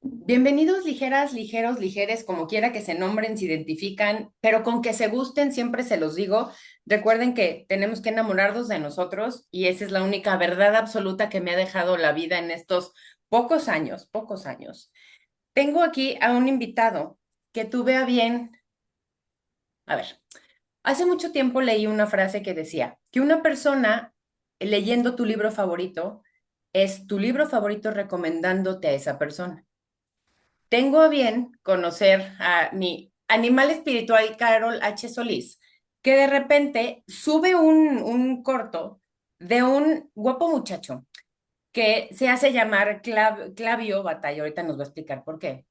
Bienvenidos ligeras, ligeros, ligeres, como quiera que se nombren, se identifican, pero con que se gusten, siempre se los digo. Recuerden que tenemos que enamorarnos de nosotros y esa es la única verdad absoluta que me ha dejado la vida en estos pocos años, pocos años. Tengo aquí a un invitado que tuve a bien, a ver, hace mucho tiempo leí una frase que decía que una persona leyendo tu libro favorito es tu libro favorito recomendándote a esa persona. Tengo a bien conocer a mi animal espiritual, Carol H. Solís, que de repente sube un corto de un guapo muchacho que se hace llamar Clavio Batalla, ahorita nos va a explicar por qué,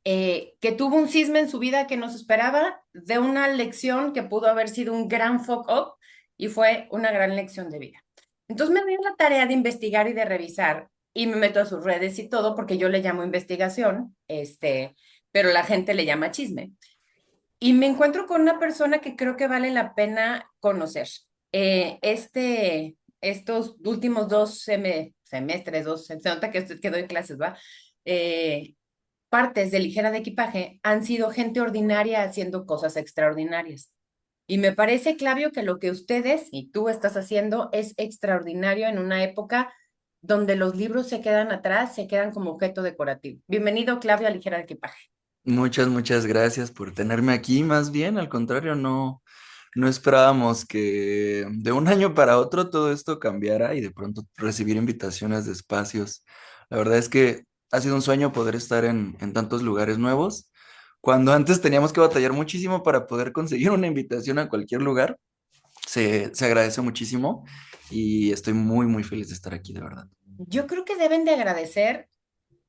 que tuvo un cisma en su vida que no se esperaba, de una lección que pudo haber sido un gran fuck up y fue una gran lección de vida. Entonces me doy a la tarea de investigar y de revisar y me meto a sus redes y todo porque yo le llamo investigación, pero la gente le llama chisme. Y me encuentro con una persona que creo que vale la pena conocer. Estos últimos semestres, se nota que doy clases, ¿va? Eh, Partes de ligera de equipaje han sido gente ordinaria haciendo cosas extraordinarias. Y me parece, Clavio, que lo que ustedes y tú estás haciendo es extraordinario en una época donde los libros se quedan atrás, se quedan como objeto decorativo. Bienvenido, Clavio, a Ligera de Equipaje. Muchas gracias por tenerme aquí. Más bien, al contrario, no esperábamos que de un año para otro todo esto cambiara y de pronto recibir invitaciones de espacios. La verdad es que ha sido un sueño poder estar en tantos lugares nuevos. Cuando antes teníamos que batallar muchísimo para poder conseguir una invitación a cualquier lugar, se agradece muchísimo y estoy muy feliz de estar aquí, de verdad. Yo creo que deben de agradecer,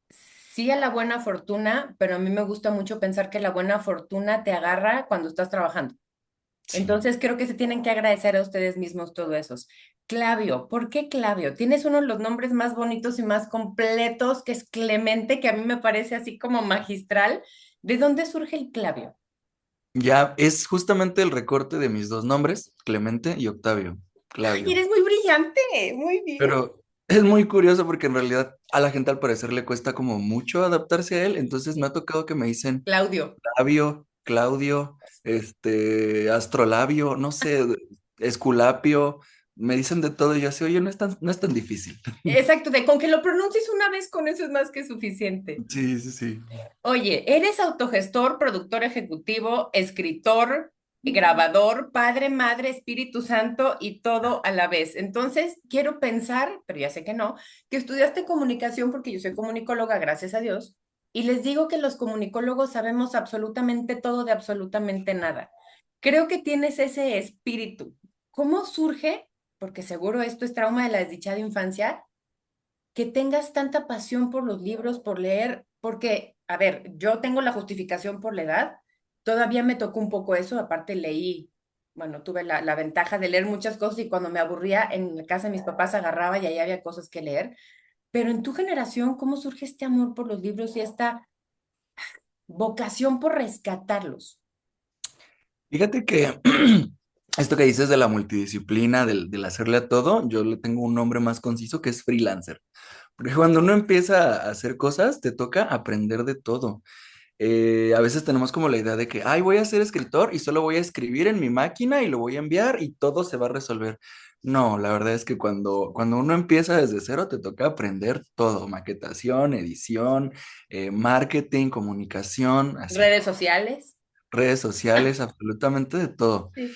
sí, a la buena fortuna, pero a mí me gusta mucho pensar que la buena fortuna te agarra cuando estás trabajando. Sí. Entonces creo que se tienen que agradecer a ustedes mismos todo eso. Clavio, ¿por qué Clavio? Tienes uno de los nombres más bonitos y más completos, que es Clemente, que a mí me parece así como magistral. ¿De dónde surge el Clavio? Ya es justamente el recorte de mis dos nombres, Clemente y Octavio, ¡Ay, Clavio. eres muy brillante! Muy bien. Pero es muy curioso porque en realidad a la gente al parecer le cuesta como mucho adaptarse a él, entonces me ha tocado que me dicen Claudio. Flavio, Claudio, Astrolabio, no sé, Esculapio, me dicen de todo y yo así, oye, no es tan difícil. Exacto, de con que lo pronuncies una vez con eso es más que suficiente. Sí, sí, sí. Oye, eres autogestor, productor ejecutivo, escritor, grabador, padre, madre, Espíritu Santo y todo a la vez. Entonces, quiero pensar, pero ya sé que no, que estudiaste comunicación porque yo soy comunicóloga, gracias a Dios, y les digo que los comunicólogos sabemos absolutamente todo de absolutamente nada. Creo que tienes ese espíritu. ¿Cómo surge? Porque seguro esto es trauma de la desdichada infancia, que tengas tanta pasión por los libros, por leer, porque, a ver, yo tengo la justificación por la edad, todavía me tocó un poco eso, aparte leí, bueno, tuve la ventaja de leer muchas cosas y cuando me aburría en la casa de mis papás agarraba y ahí había cosas que leer, pero en tu generación, ¿cómo surge este amor por los libros y esta vocación por rescatarlos? Fíjate que esto que dices de la multidisciplina, del hacerle a todo, yo le tengo un nombre más conciso que es freelancer. Porque cuando uno empieza a hacer cosas, te toca aprender de todo. A veces tenemos como la idea de que, ay, voy a ser escritor y solo voy a escribir en mi máquina y lo voy a enviar y todo se va a resolver. No, la verdad es que cuando uno empieza desde cero, te toca aprender todo, maquetación, edición, marketing, comunicación, así, Redes sociales. redes sociales, absolutamente de todo. Sí.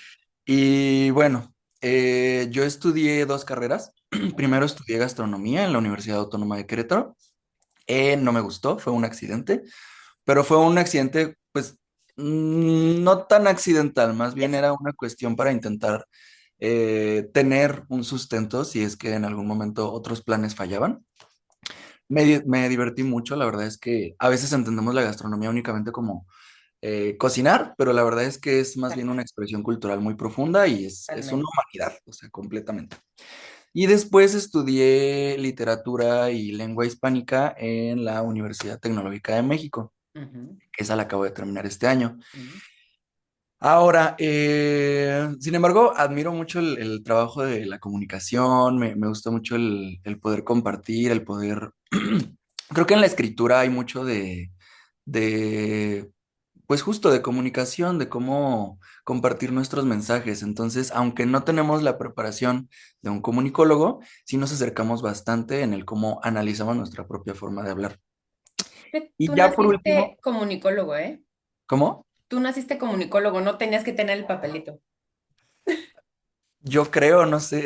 Y bueno, yo estudié dos carreras. Primero estudié gastronomía en la Universidad Autónoma de Querétaro. No me gustó, fue un accidente, pero fue un accidente, pues, no tan accidental, más bien Es, era una cuestión para intentar tener un sustento si es que en algún momento otros planes fallaban. Me divertí mucho, la verdad es que a veces entendemos la gastronomía únicamente como cocinar, pero la verdad es que es más bien una expresión cultural muy profunda y es una totalmente. humanidad, o sea, completamente. Y después estudié literatura y lengua hispánica en la Universidad Tecnológica de México, Ujú, que esa la acabo de terminar este año. ujú. Ahora, sin embargo, admiro mucho el trabajo de la comunicación, me gusta mucho el poder compartir, el poder creo que en la escritura hay mucho de, pues justo de comunicación, de cómo compartir nuestros mensajes. Entonces, aunque no tenemos la preparación de un comunicólogo, sí nos acercamos bastante en el cómo analizamos nuestra propia forma de hablar. Y Tú ya por último, naciste comunicólogo, ¿eh? ¿cómo? Tú naciste comunicólogo, no tenías que tener el papelito. Yo creo, no sé,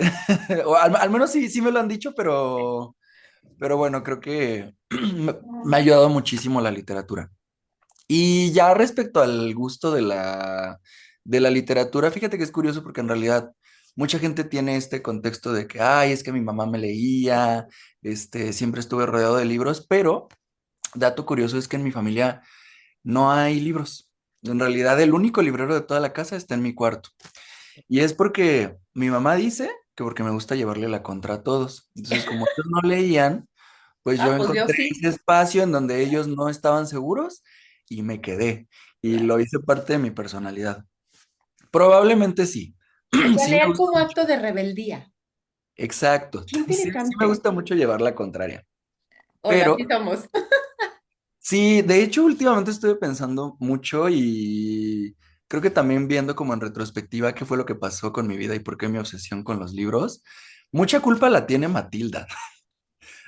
o al menos sí, sí me lo han dicho, pero bueno, creo que me ha ayudado muchísimo la literatura. Y ya respecto al gusto de la literatura, fíjate que es curioso porque en realidad mucha gente tiene este contexto de que, ay, es que mi mamá me leía, siempre estuve rodeado de libros, pero dato curioso es que en mi familia no hay libros. En realidad el único librero de toda la casa está en mi cuarto. Y es porque mi mamá dice que porque me gusta llevarle la contra a todos. Entonces, como ellos no leían, pues yo Ah, pues yo encontré sí. ese espacio en donde ellos no estaban seguros y me quedé. Y Claro. lo hice parte de mi personalidad. Probablemente sí. O sea, Sí me leer gusta como acto mucho. de rebeldía. Exacto. Qué Sí, sí me interesante. gusta mucho llevar la contraria. Hola, Pero así somos. sí, de hecho, últimamente estuve pensando mucho y creo que también viendo como en retrospectiva qué fue lo que pasó con mi vida y por qué mi obsesión con los libros. Mucha culpa la tiene Matilda.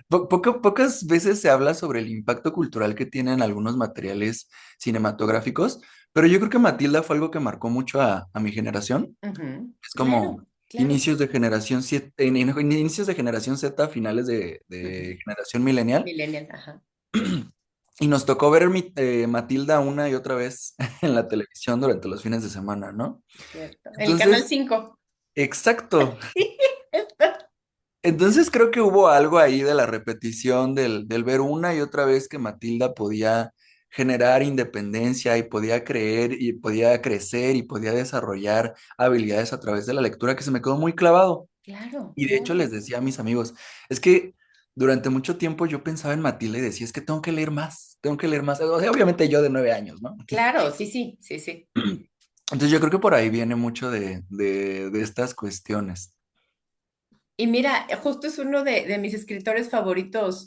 Pocas veces se habla sobre el impacto cultural que tienen algunos materiales cinematográficos, pero yo creo que Matilda fue algo que marcó mucho a mi generación. Ujú. Es como Claro, claro. inicios de generación Z, finales de Ujú. generación millennial. Millennial, ajá. Y nos tocó ver Matilda una y otra vez en la televisión durante los fines de semana, ¿no? Cierto. En el canal Entonces, 5. exacto. Sí, está. Entonces creo que hubo algo ahí de la repetición del ver una y otra vez que Matilda podía generar independencia y podía creer y podía crecer y podía desarrollar habilidades a través de la lectura que se me quedó muy clavado. Claro, Y de hecho claro. les decía a mis amigos, es que durante mucho tiempo yo pensaba en Matilda y decía, es que tengo que leer más, tengo que leer más. O sea, obviamente yo de 9 años, ¿no? Claro, sí, sí, sí, sí. Entonces yo creo que por ahí viene mucho de estas cuestiones. Y mira, justo es uno de mis escritores favoritos.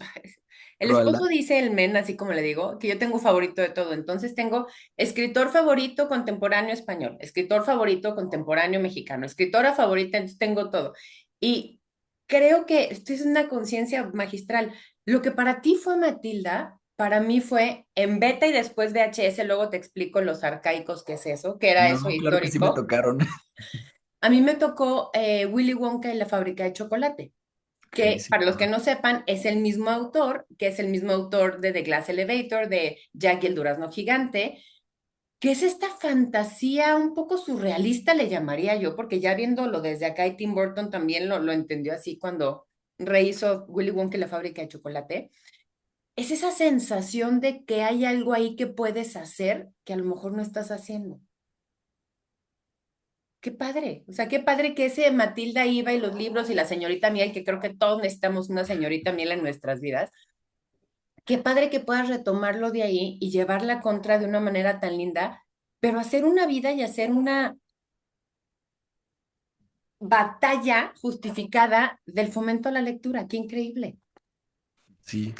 El Roalda. esposo dice el men, así como le digo, que yo tengo favorito de todo. Entonces tengo escritor favorito contemporáneo español, escritor favorito contemporáneo mexicano, escritora favorita, entonces tengo todo. Y creo que esto es una conciencia magistral. Lo que para ti fue Matilda, para mí fue en beta y después VHS, luego te explico los arcaicos que es eso, que era eso No, claro que sí me histórico. tocaron. A mí me tocó Willy Wonka y la fábrica de chocolate, Ok, que sí. para los que no sepan es el mismo autor, que es el mismo autor de The Glass Elevator, de Jack y el Durazno Gigante, que es esta fantasía un poco surrealista, le llamaría yo, porque ya viéndolo desde acá y Tim Burton también lo entendió así cuando rehizo Willy Wonka y la fábrica de chocolate. Es esa sensación de que hay algo ahí que puedes hacer que a lo mejor no estás haciendo. Qué padre, o sea, qué padre que ese Matilda iba y los libros y la señorita Miel, que creo que todos necesitamos una señorita Miel en nuestras vidas. Qué padre que puedas retomarlo de ahí y llevarla contra de una manera tan linda, pero hacer una vida y hacer una batalla justificada del fomento a la lectura. Qué increíble. Sí.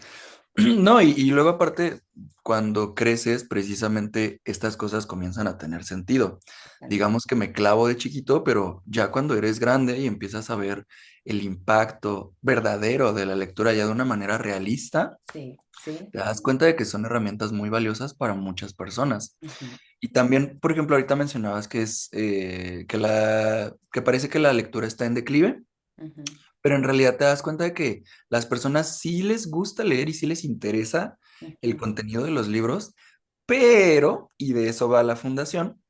No, y luego aparte, cuando creces, precisamente estas cosas comienzan a tener sentido. Totalmente. Digamos que me clavo de chiquito, pero ya cuando eres grande y empiezas a ver el impacto verdadero de la lectura ya de una manera realista, Sí, sí. te das cuenta de que son herramientas muy valiosas para muchas personas. Ujú, Y también, por ejemplo, ahorita mencionabas que es que parece que la lectura está en declive. ujú, Pero en realidad te das cuenta de que las personas sí les gusta leer y sí les interesa el ujú. contenido de los libros, pero, y de eso va la fundación,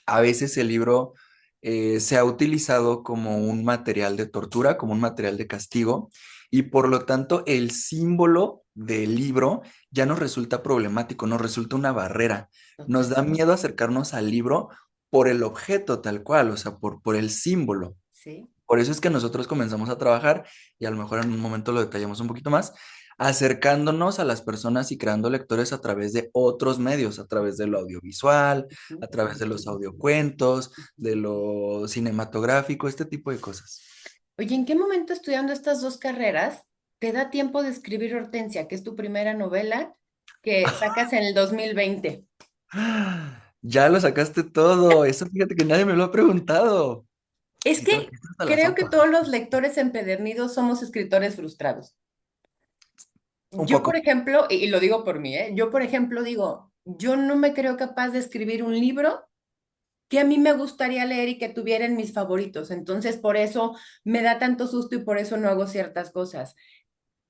a veces el libro se ha utilizado como un material de tortura, como un material de castigo, y por lo tanto el símbolo del libro ya nos resulta problemático, nos resulta una barrera, nos Total. da miedo acercarnos al libro por el objeto tal cual, o sea, por el símbolo. Sí. Por eso es que nosotros comenzamos a trabajar, y a lo mejor en un momento lo detallamos un poquito más, acercándonos a las personas y creando lectores a través de otros medios, a través de lo audiovisual, Ujú. a través de los audiocuentos, de lo cinematográfico, este tipo de cosas. Oye, ¿en qué momento estudiando estas dos carreras ¿Te da tiempo de escribir Hortensia, que es tu primera novela que sacas en el 2020? Ya lo sacaste todo. Eso fíjate que nadie me lo ha preguntado. Es Y te que metiste hasta la creo que sopa. todos los lectores empedernidos somos escritores frustrados. Un Yo, por poco. ejemplo, y lo digo por mí, ¿eh? Yo, por ejemplo, digo, yo no me creo capaz de escribir un libro que a mí me gustaría leer y que tuviera en mis favoritos. Entonces, por eso me da tanto susto y por eso no hago ciertas cosas.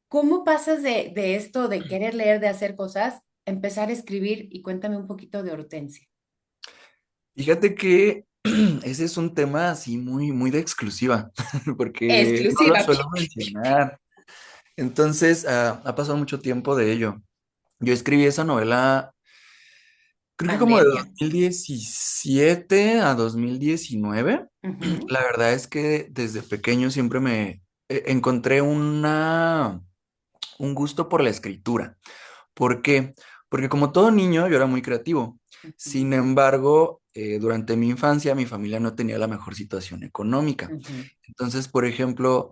¿Cómo pasas de esto, de querer leer, de hacer cosas, a empezar a escribir? Y cuéntame un poquito de Hortensia. Fíjate que ese es un tema así muy, muy de exclusiva, porque no lo Exclusiva. suelo mencionar. Entonces, ha pasado mucho tiempo de ello. Yo escribí esa novela, creo que como de Pandemia. 2017 a 2019. Ujú, La verdad es que desde pequeño siempre me encontré un gusto por la escritura. ¿Por qué? Porque como todo niño yo era muy creativo. ujú, Sin embargo, durante mi infancia mi familia no tenía la mejor situación económica. ujú. Entonces, por ejemplo,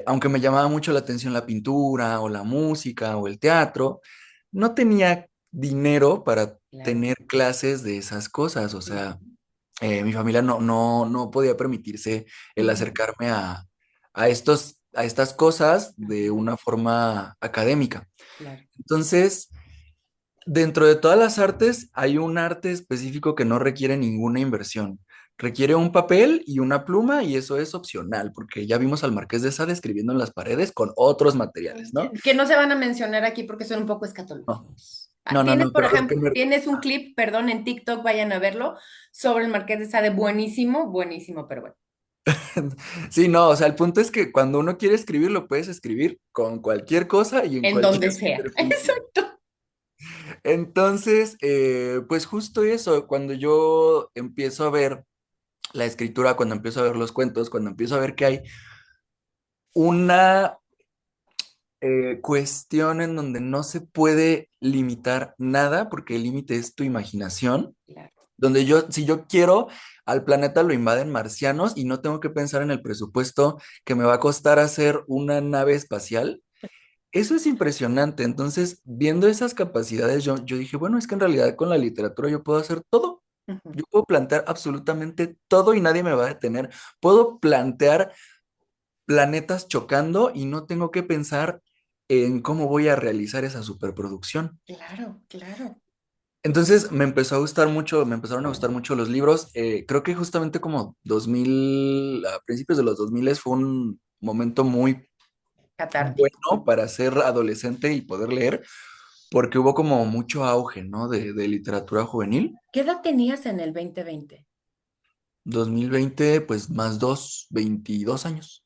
aunque me llamaba mucho la atención la pintura o la música o el teatro, no tenía dinero para Claro. tener clases de esas cosas. O Ujú, sea, mi familia no podía permitirse el ujú, acercarme a estas cosas de ujú. una forma académica. Claro. Entonces, dentro de todas las artes, hay un arte específico que no requiere ninguna inversión. Requiere un papel y una pluma y eso es opcional, porque ya vimos al Marqués de Sade escribiendo en las paredes con otros materiales, ¿no? Que no se van a mencionar aquí porque son un poco No, escatológicos. no, no, Tienes, no, por pero lo ejemplo, que me... tienes un clip, perdón, en TikTok, vayan a verlo, sobre el Marqués de Sade, buenísimo, buenísimo, pero bueno, Sí, no, o sea, el punto es que cuando uno quiere escribir, lo puedes escribir con cualquier cosa y en en cualquier donde sea. superficie. Exacto. Entonces, pues justo eso, cuando yo empiezo a ver la escritura, cuando empiezo a ver los cuentos, cuando empiezo a ver que hay una cuestión en donde no se puede limitar nada, porque el límite es tu imaginación, Claro. donde yo, si yo quiero, al planeta lo invaden marcianos y no tengo que pensar en el presupuesto que me va a costar hacer una nave espacial. Eso es impresionante. Entonces, viendo esas capacidades, yo dije, bueno, es que en realidad con la literatura yo puedo hacer todo. Ujú. Yo puedo plantear absolutamente todo y nadie me va a detener. Puedo plantear planetas chocando y no tengo que pensar en cómo voy a realizar esa superproducción. Claro, claro. Entonces me empezó a gustar mucho, me empezaron a gustar mucho los libros. Creo que justamente como 2000, a principios de los 2000 fue un momento muy Catártico. bueno para ser adolescente y poder leer, porque hubo como mucho auge, ¿no? De literatura juvenil. ¿Qué edad tenías en el 2020? 2020 pues más 22 años.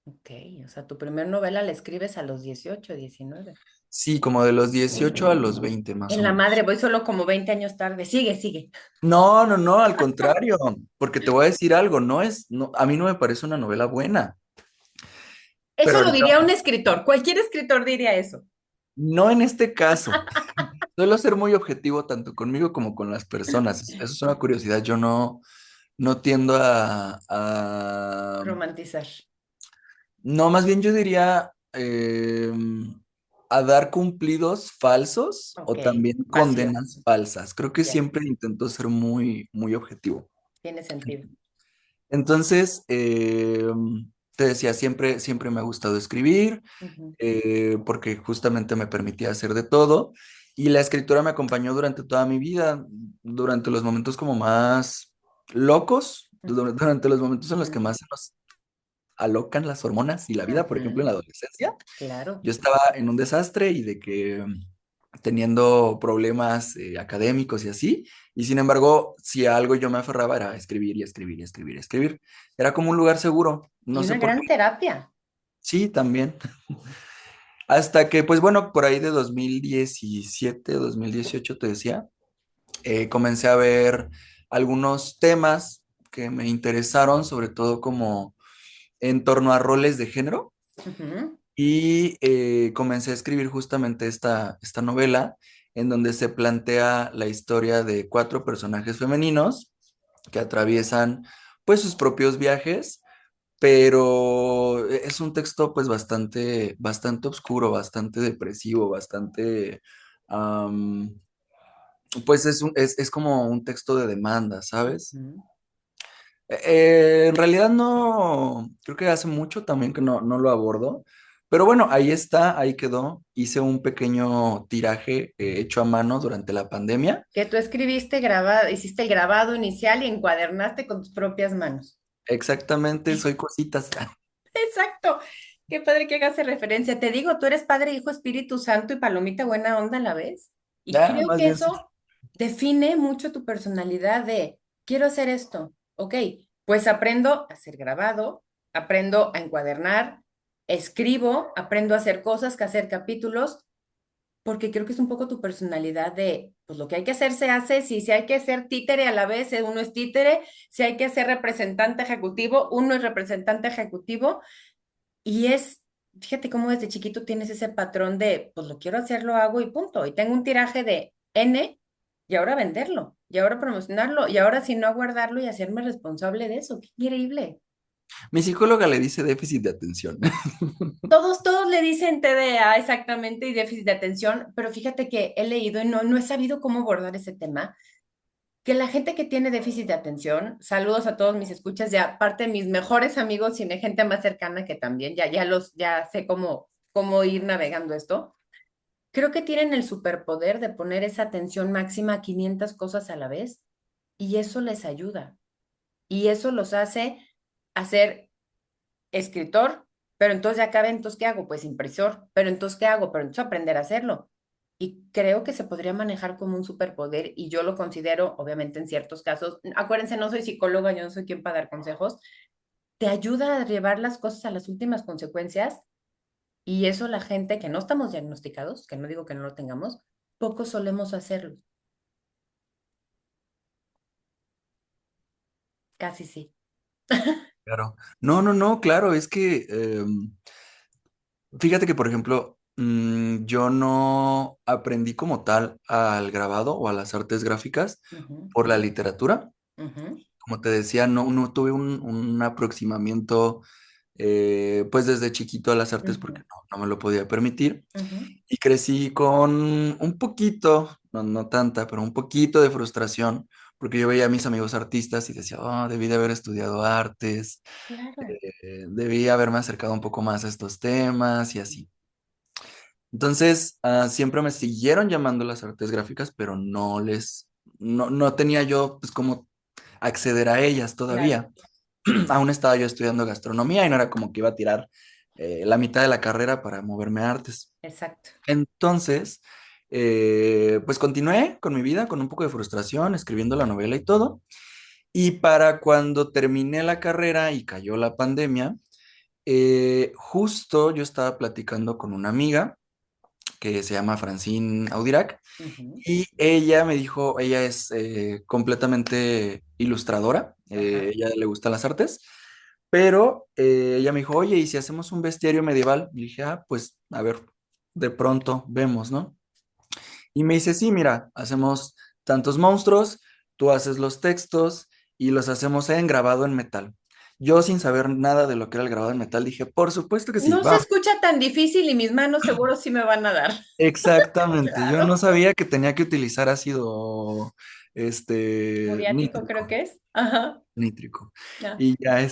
Ok, o sea, tu primer novela la escribes a los 18, 19. Sí, como de los 18 a los 20 más En o la menos. madre, voy solo como 20 años tarde. Sigue, sigue. No, no, no, al contrario, porque te voy a decir algo, no, a mí no me parece una novela buena, pero Eso lo ahorita, diría un escritor. Cualquier escritor diría eso. no en este caso. Suelo ser muy objetivo tanto conmigo como con las personas. Eso es una curiosidad. Yo no tiendo Romantizar. no, más bien yo diría a dar cumplidos falsos Ok, o también condenas vacíos. falsas. Creo que Ya, siempre intento ser muy, muy objetivo. tiene sentido. Entonces, te decía, siempre me ha gustado escribir, Ujú, porque justamente me permitía hacer de todo. Y la escritura me acompañó durante toda mi vida, durante los momentos como más locos, durante los momentos en los que ujú, más se nos alocan las hormonas y la vida, por ejemplo, en ujú. la adolescencia. Claro. Yo estaba en un desastre y de que teniendo problemas académicos y así, y sin embargo, si a algo yo me aferraba era escribir y escribir y escribir y escribir. Era como un lugar seguro, no Y sé una por qué. gran terapia. Sí, también. Hasta que, pues bueno, por ahí de 2017, 2018, te decía, comencé a ver algunos temas que me interesaron, sobre todo como en torno a roles de género. Ujú, Y comencé a escribir justamente esta novela en donde se plantea la historia de cuatro personajes femeninos que atraviesan pues sus propios viajes, pero es un texto pues bastante oscuro, bastante depresivo, bastante, am, pues es como un texto de demanda, ¿sabes? Ujú. En realidad no, creo que hace mucho también que no lo abordo, pero bueno, ahí está, ahí quedó. Hice un pequeño tiraje hecho a mano durante la pandemia. Que tú escribiste, grabado, hiciste el grabado inicial y encuadernaste con tus propias manos. Exactamente, soy cositas. Exacto. Qué padre que hagas referencia. Te digo, tú eres Padre, Hijo, Espíritu Santo y Palomita buena onda a la vez. Y Ah, creo más que bien sí. eso define mucho tu personalidad de, quiero hacer esto. Ok, pues aprendo a ser grabado, aprendo a encuadernar, escribo, aprendo a hacer cosas, que hacer capítulos, porque creo que es un poco tu personalidad de, pues lo que hay que hacer se hace, si hay que ser títere a la vez, uno es títere, si hay que ser representante ejecutivo, uno es representante ejecutivo. Y es, fíjate cómo desde chiquito tienes ese patrón de, pues lo quiero hacer, lo hago y punto. Y tengo un tiraje de N y ahora venderlo, y ahora promocionarlo, y ahora si no guardarlo y hacerme responsable de eso. Qué increíble. Mi psicóloga le dice déficit de atención. Todos le dicen TDA exactamente y déficit de atención, pero fíjate que he leído y no he sabido cómo abordar ese tema, que la gente que tiene déficit de atención, saludos a todos mis escuchas, ya aparte de mis mejores amigos y mi gente más cercana que también, ya sé cómo ir navegando esto. Creo que tienen el superpoder de poner esa atención máxima a 500 cosas a la vez y eso les ayuda. Y eso los hace hacer escritor, pero entonces ya acabé, entonces ¿qué hago? Pues impresor, pero entonces ¿qué hago? Pero entonces aprender a hacerlo. Y creo que se podría manejar como un superpoder y yo lo considero, obviamente en ciertos casos, acuérdense, no soy psicóloga, yo no soy quien para dar consejos, te ayuda a llevar las cosas a las últimas consecuencias y eso la gente que no estamos diagnosticados, que no digo que no lo tengamos, poco solemos hacerlo. Casi sí. Claro. No, no, no, claro, es que fíjate que, por ejemplo, yo no aprendí como tal al grabado o a las artes gráficas Ujú, por la literatura. ujú, Como te decía, no tuve un aproximamiento, pues desde chiquito a las artes porque ujú, no me lo podía permitir. ujú. Y crecí con un poquito, no tanta, pero un poquito de frustración, porque yo veía a mis amigos artistas y decía, oh, debí de haber estudiado artes, Claro, debí haberme acercado un poco más a estos temas y así. Entonces, siempre me siguieron llamando las artes gráficas, pero no tenía yo, pues, cómo acceder a ellas claro, todavía. Aún estaba yo estudiando gastronomía y no era como que iba a tirar la mitad de la carrera para moverme a artes. exacto. Entonces, pues continué con mi vida, con un poco de frustración, escribiendo la novela y todo. Y para cuando terminé la carrera y cayó la pandemia, justo yo estaba platicando con una amiga que se llama Francine Audirac Ujú, y ella me dijo, ella es completamente ilustradora, ajá, ella le gustan las artes, pero ella me dijo, oye, ¿y si hacemos un bestiario medieval? Y dije, ah, pues a ver, de pronto vemos, ¿no? Y me dice, sí, mira, hacemos tantos monstruos, tú haces los textos y los hacemos en grabado en metal. Yo sin saber nada de lo que era el grabado en metal dije, por supuesto que sí, no se vamos. escucha tan difícil y mis manos seguro sí me van a dar. Exactamente, yo no Claro. sabía que tenía que utilizar ácido, Muriático creo nítrico, que es. Ajá. nítrico. Ya. Y ya,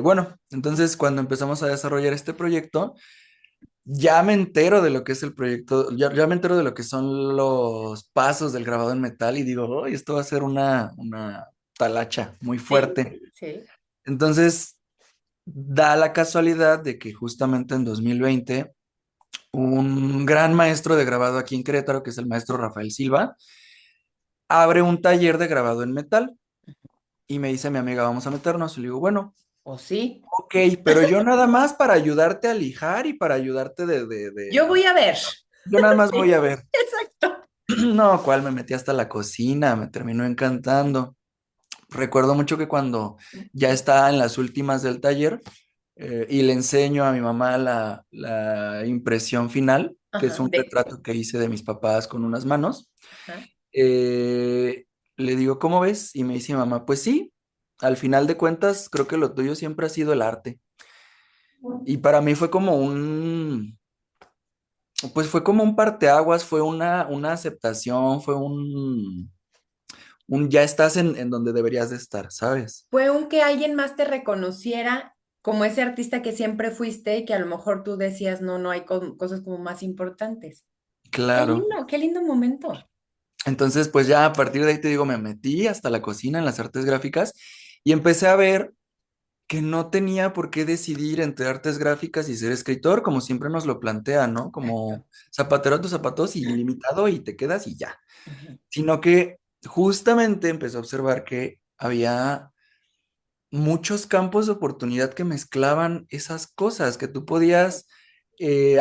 bueno, entonces cuando empezamos a desarrollar este proyecto, ya me entero de lo que es el proyecto, ya me entero de lo que son los pasos del grabado en metal y digo, "Uy, esto va a ser una talacha muy Sí, fuerte". sí. Entonces, da la casualidad de que justamente en 2020 un gran maestro de grabado aquí en Querétaro, que es el maestro Rafael Silva, abre un taller de grabado en metal y me dice mi amiga, vamos a meternos. Y le digo, bueno, ¿O sí? ok, pero yo nada más para ayudarte a lijar y para ayudarte Yo voy a ver. yo nada más voy Sí, a ver. exacto. No, cual me metí hasta la cocina, me terminó encantando. Recuerdo mucho que cuando ya estaba en las últimas del taller y le enseño a mi mamá la impresión final, que es Ajá, un retrato que hice de mis papás con unas manos, ajá. le digo, ¿cómo ves? Y me dice mi mamá, pues sí, al final de cuentas creo que lo tuyo siempre ha sido el arte. Y para mí fue como pues fue como un parteaguas, fue una aceptación, fue un ya estás en donde deberías de estar, ¿sabes? Fue un que alguien más te reconociera como ese artista que siempre fuiste y que a lo mejor tú decías, no, no hay cosas como más importantes. Claro. Qué lindo momento. Entonces, pues ya a partir de ahí te digo, me metí hasta la cocina en las artes gráficas y empecé a ver que no tenía por qué decidir entre artes gráficas y ser escritor, como siempre nos lo plantean, ¿no? Exacto. Como zapatero a tus zapatos, ilimitado y te quedas y ya. Ujú. Sino que justamente empecé a observar que había muchos campos de oportunidad que mezclaban esas cosas, que tú podías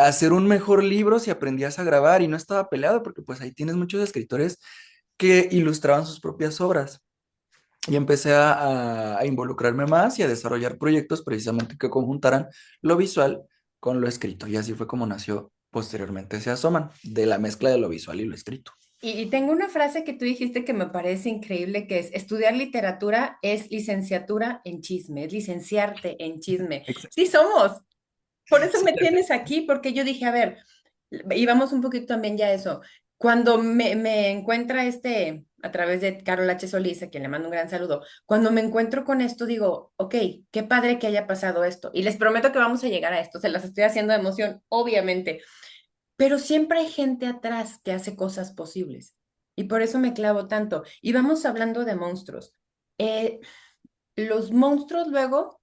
hacer un mejor libro si aprendías a grabar y no estaba peleado, porque pues ahí tienes muchos escritores que ilustraban sus propias obras. Y empecé a involucrarme más y a desarrollar proyectos precisamente que conjuntaran lo visual con lo escrito. Y así fue como nació posteriormente Se Asoman, de la mezcla de lo visual y lo escrito. Y tengo una frase que tú dijiste que me parece increíble, que es, estudiar literatura es licenciatura en chisme, es licenciarte en chisme. Exacto. Sí somos, por eso Sí, me tienes aquí, porque yo dije, a ver, y vamos un poquito también ya a eso. Cuando me encuentra a través de Carol H. Solís, a quien le mando un gran saludo, cuando me encuentro con esto, digo, ok, qué padre que haya pasado esto. Y les prometo que vamos a llegar a esto, se las estoy haciendo de emoción, obviamente, pero siempre hay gente atrás que hace cosas posibles. Y por eso me clavo tanto. Y vamos hablando de monstruos. Eh, los monstruos luego,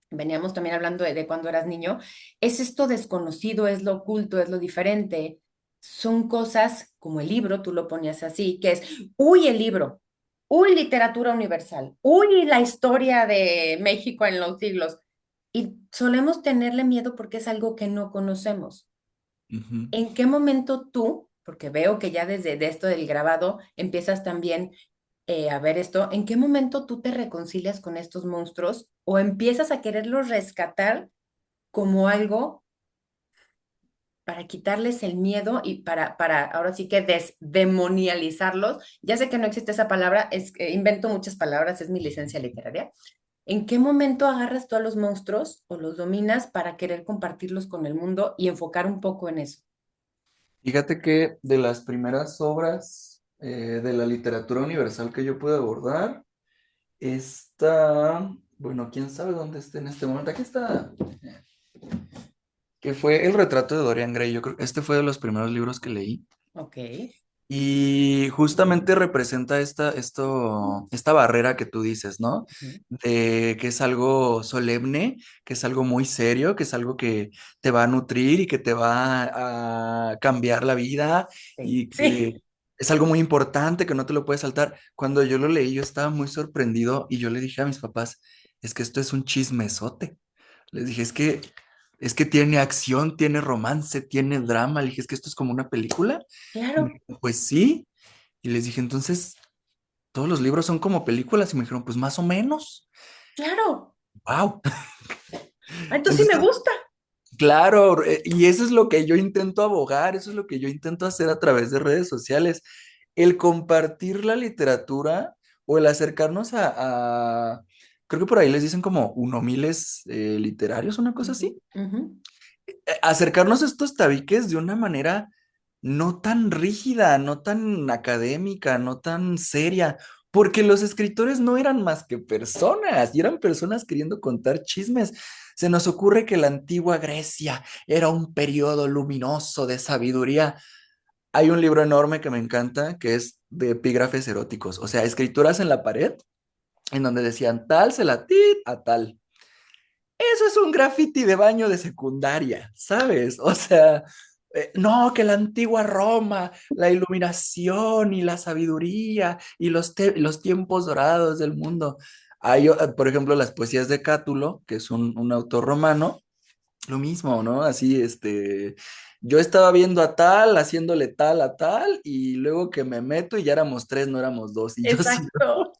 veníamos también hablando de cuando eras niño, es esto desconocido, es lo oculto, es lo diferente. Son cosas como el libro, tú lo ponías así, que es, uy, el libro, uy, literatura universal, uy, la historia de México en los siglos. Y solemos tenerle miedo porque es algo que no conocemos. ujú. ¿En qué momento tú, porque veo que ya desde de esto del grabado empiezas también a ver esto, ¿en qué momento tú te reconcilias con estos monstruos o empiezas a quererlos rescatar como algo para quitarles el miedo y para ahora sí que desdemonializarlos? Ya sé que no existe esa palabra, invento muchas palabras, es mi licencia literaria. ¿En qué momento agarras tú a los monstruos o los dominas para querer compartirlos con el mundo y enfocar un poco en eso? Fíjate que de las primeras obras de la literatura universal que yo pude abordar, está, bueno, quién sabe dónde esté en este momento. Aquí está, que fue El retrato de Dorian Gray. Yo creo que este fue de los primeros libros que leí. Ok. Y justamente representa esta barrera que tú dices, ¿no? Ujú. De que es algo solemne, que es algo muy serio, que es algo que te va a nutrir y que te va a cambiar la vida Sí. y Sí, que es algo muy importante que no te lo puedes saltar. Cuando yo lo leí, yo estaba muy sorprendido y yo le dije a mis papás, es que esto es un chismesote. Les dije, es que tiene acción, tiene romance, tiene drama. Le dije, es que esto es como una película. Y me claro, dijo, pues sí. Y les dije, entonces, ¿todos los libros son como películas? Y me dijeron, pues más o menos. claro. Wow. Ah, entonces sí me Entonces, gusta. claro, y eso es lo que yo intento abogar, eso es lo que yo intento hacer a través de redes sociales. El compartir la literatura o el acercarnos creo que por ahí les dicen como unomiles literarios, una cosa Ujú, así. ujú. Acercarnos a estos tabiques de una manera no tan rígida, no tan académica, no tan seria, porque los escritores no eran más que personas, y eran personas queriendo contar chismes. Se nos ocurre que la antigua Grecia era un periodo luminoso de sabiduría. Hay un libro enorme que me encanta, que es de epígrafes eróticos, o sea, escrituras en la pared, en donde decían tal se la tit a tal. Eso es un graffiti de baño de secundaria, ¿sabes? O sea, no, que la antigua Roma, la iluminación y la sabiduría y los tiempos dorados del mundo. Hay, por ejemplo, las poesías de Cátulo, que es un autor romano, lo mismo, ¿no? Así, yo estaba viendo a tal, haciéndole tal a tal, y luego que me meto y ya éramos tres, no éramos dos, y yo sí. Exacto.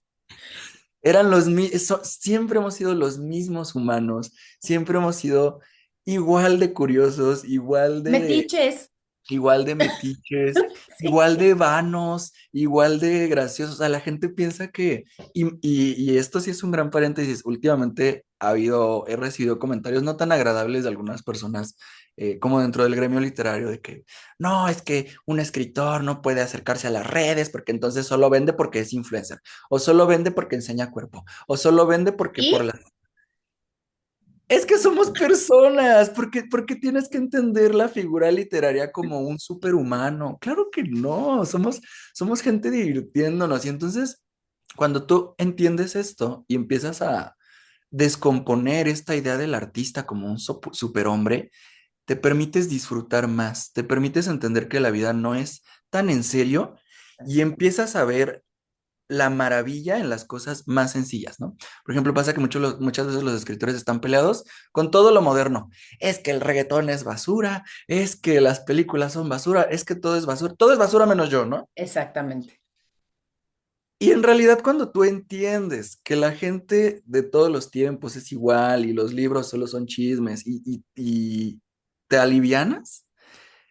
Siempre hemos sido los mismos humanos, siempre hemos sido igual de curiosos, igual de, Metiches. igual de metiches, Sí. igual de vanos, igual de graciosos. O sea, la gente piensa que, y esto sí es un gran paréntesis, últimamente he recibido comentarios no tan agradables de algunas personas, como dentro del gremio literario, de que no, es que un escritor no puede acercarse a las redes porque entonces solo vende porque es influencer, o solo vende porque enseña cuerpo, o solo vende porque por Y la... Es que somos personas, ¿por qué tienes que entender la figura literaria como un superhumano? Claro que no, somos gente divirtiéndonos. Y entonces, cuando tú entiendes esto y empiezas a descomponer esta idea del artista como un superhombre, te permites disfrutar más, te permites entender que la vida no es tan en serio y empiezas a ver la maravilla en las cosas más sencillas, ¿no? Por ejemplo, pasa que muchas veces los escritores están peleados con todo lo moderno. Es que el reggaetón es basura, es que las películas son basura, es que todo es basura menos yo, ¿no? exactamente. Y en realidad cuando tú entiendes que la gente de todos los tiempos es igual y los libros solo son chismes y te alivianas,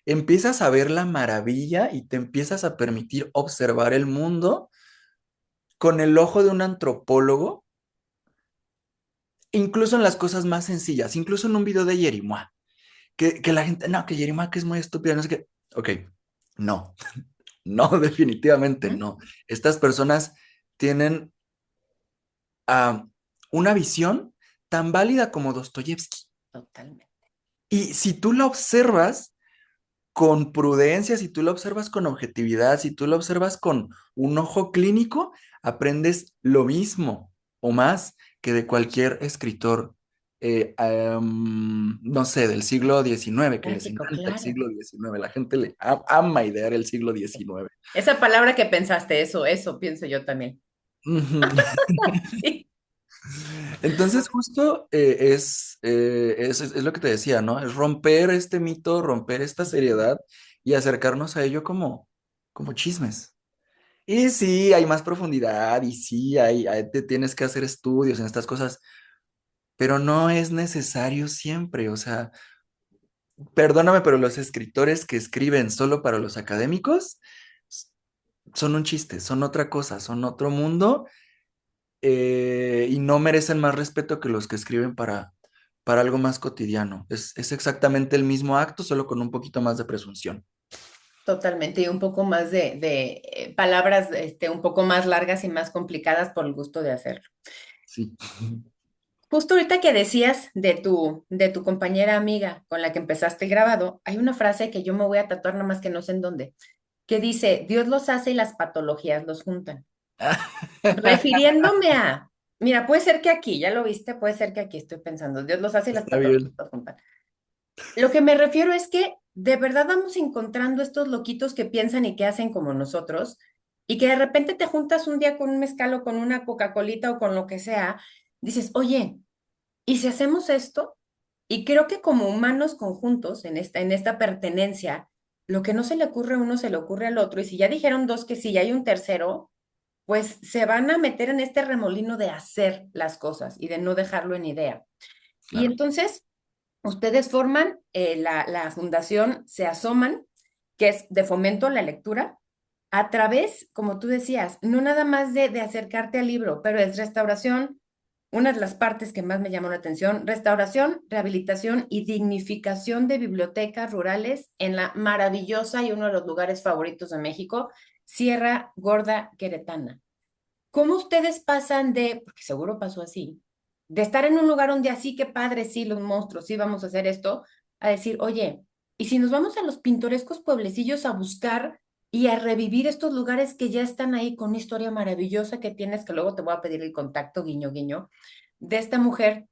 empiezas a ver la maravilla y te empiezas a permitir observar el mundo con el ojo de un antropólogo, incluso en las cosas más sencillas, incluso en un video de Yerimoa, que la gente, no, que Yerimoa que es muy estúpida, no sé qué. Ok, no, no, definitivamente Ujú. no. Estas personas tienen ah, una visión tan válida como Dostoyevsky. Totalmente. Y si tú la observas con prudencia, si tú la observas con objetividad, si tú la observas con un ojo clínico, aprendes lo mismo o más que de cualquier escritor, no sé, del siglo XIX, que les Clásico, encanta el claro. siglo XIX. La gente le ama idear el siglo XIX. Esa palabra que pensaste, eso pienso yo también. Ujú. Sí. Entonces, justo es lo que te decía, ¿no? Es romper este mito, romper esta seriedad y acercarnos a ello como chismes. Y sí, hay más profundidad y sí, te tienes que hacer estudios en estas cosas, pero no es necesario siempre. O sea, perdóname, pero los escritores que escriben solo para los académicos s- son un chiste, son otra cosa, son otro mundo, y no merecen más respeto que los que escriben para algo más cotidiano. Es exactamente el mismo acto, solo con un poquito más de presunción. Totalmente, y un poco más de palabras un poco más largas y más complicadas por el gusto de hacerlo. Sí. Justo ahorita que decías de tu compañera amiga con la que empezaste el grabado, hay una frase que yo me voy a tatuar, nada más que no sé en dónde, que dice, Dios los hace y las patologías los juntan. Refiriéndome a, mira, puede ser que aquí, ya lo viste, puede ser que aquí estoy pensando, Dios los hace y las Está patologías bien. los juntan. Lo que me refiero es que de verdad vamos encontrando estos loquitos que piensan y que hacen como nosotros y que de repente te juntas un día con un mezcal o con una Coca-Colita o con lo que sea, dices, oye, ¿y si hacemos esto? Y creo que como humanos conjuntos en esta pertenencia, lo que no se le ocurre a uno se le ocurre al otro y si ya dijeron dos que sí y hay un tercero, pues se van a meter en este remolino de hacer las cosas y de no dejarlo en idea. Y Claro. entonces ustedes forman la fundación Se Asoman, que es de fomento a la lectura, a través, como tú decías, no nada más de acercarte al libro, pero es restauración, una de las partes que más me llamó la atención, restauración, rehabilitación y dignificación de bibliotecas rurales en la maravillosa y uno de los lugares favoritos de México, Sierra Gorda Queretana. ¿Cómo ustedes pasan de, porque seguro pasó así, de estar en un lugar donde así que padre, sí, los monstruos, sí, vamos a hacer esto, a decir, oye, ¿y si nos vamos a los pintorescos pueblecillos a buscar y a revivir estos lugares que ya están ahí con una historia maravillosa que tienes, que luego te voy a pedir el contacto, guiño, guiño, de esta mujer,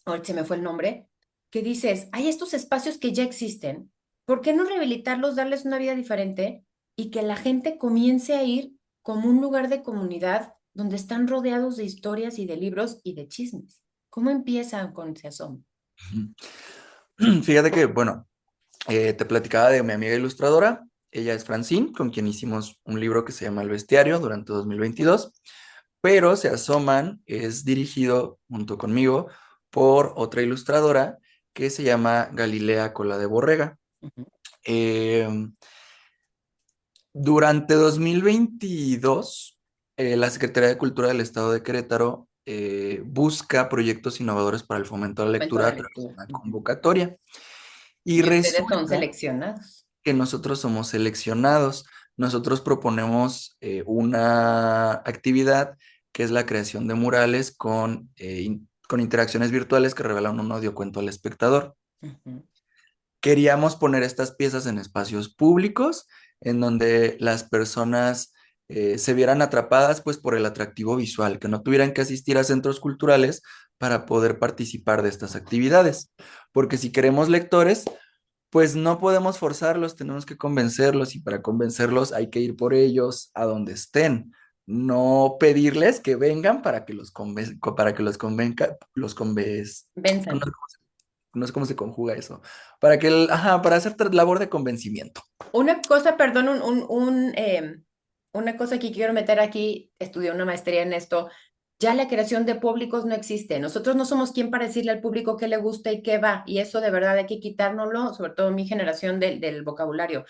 ahorita se me fue el nombre, que dices, hay estos espacios que ya existen, ¿por qué no rehabilitarlos, darles una vida diferente y que la gente comience a ir como un lugar de comunidad donde están rodeados de historias y de libros y de chismes? ¿Cómo empiezan con ese asombro? Fíjate que, bueno, te platicaba de mi amiga ilustradora. Ella es Francine, con quien hicimos un libro que se llama El Bestiario durante 2022. Pero Se Asoman es dirigido junto conmigo por otra ilustradora que se llama Galilea Cola de Borrega. Eh, Durante 2022, la Secretaría de Cultura del Estado de Querétaro busca proyectos innovadores para el fomento de la Momento lectura la a través de lectura. una Ujú. convocatoria. Y Y ustedes son resulta seleccionados. que nosotros somos seleccionados. Nosotros proponemos una actividad que es la creación de murales con interacciones virtuales que revelan un audiocuento al espectador. Ujú. Queríamos poner estas piezas en espacios públicos, en donde las personas se vieran atrapadas pues por el atractivo visual, que no tuvieran que asistir a centros culturales para poder participar de estas actividades. Porque si queremos lectores, pues no podemos forzarlos, tenemos que convencerlos y para convencerlos hay que ir por ellos a donde estén. No pedirles que vengan para que para que los convenga, no, Benzan. no sé cómo se conjuga eso. Para que para hacer labor de convencimiento. Una cosa, perdón, una cosa que quiero meter aquí, estudié una maestría en esto, ya la creación de públicos no existe. Nosotros no somos quien para decirle al público qué le gusta y qué va, y eso de verdad hay que quitárnoslo, sobre todo mi generación del vocabulario.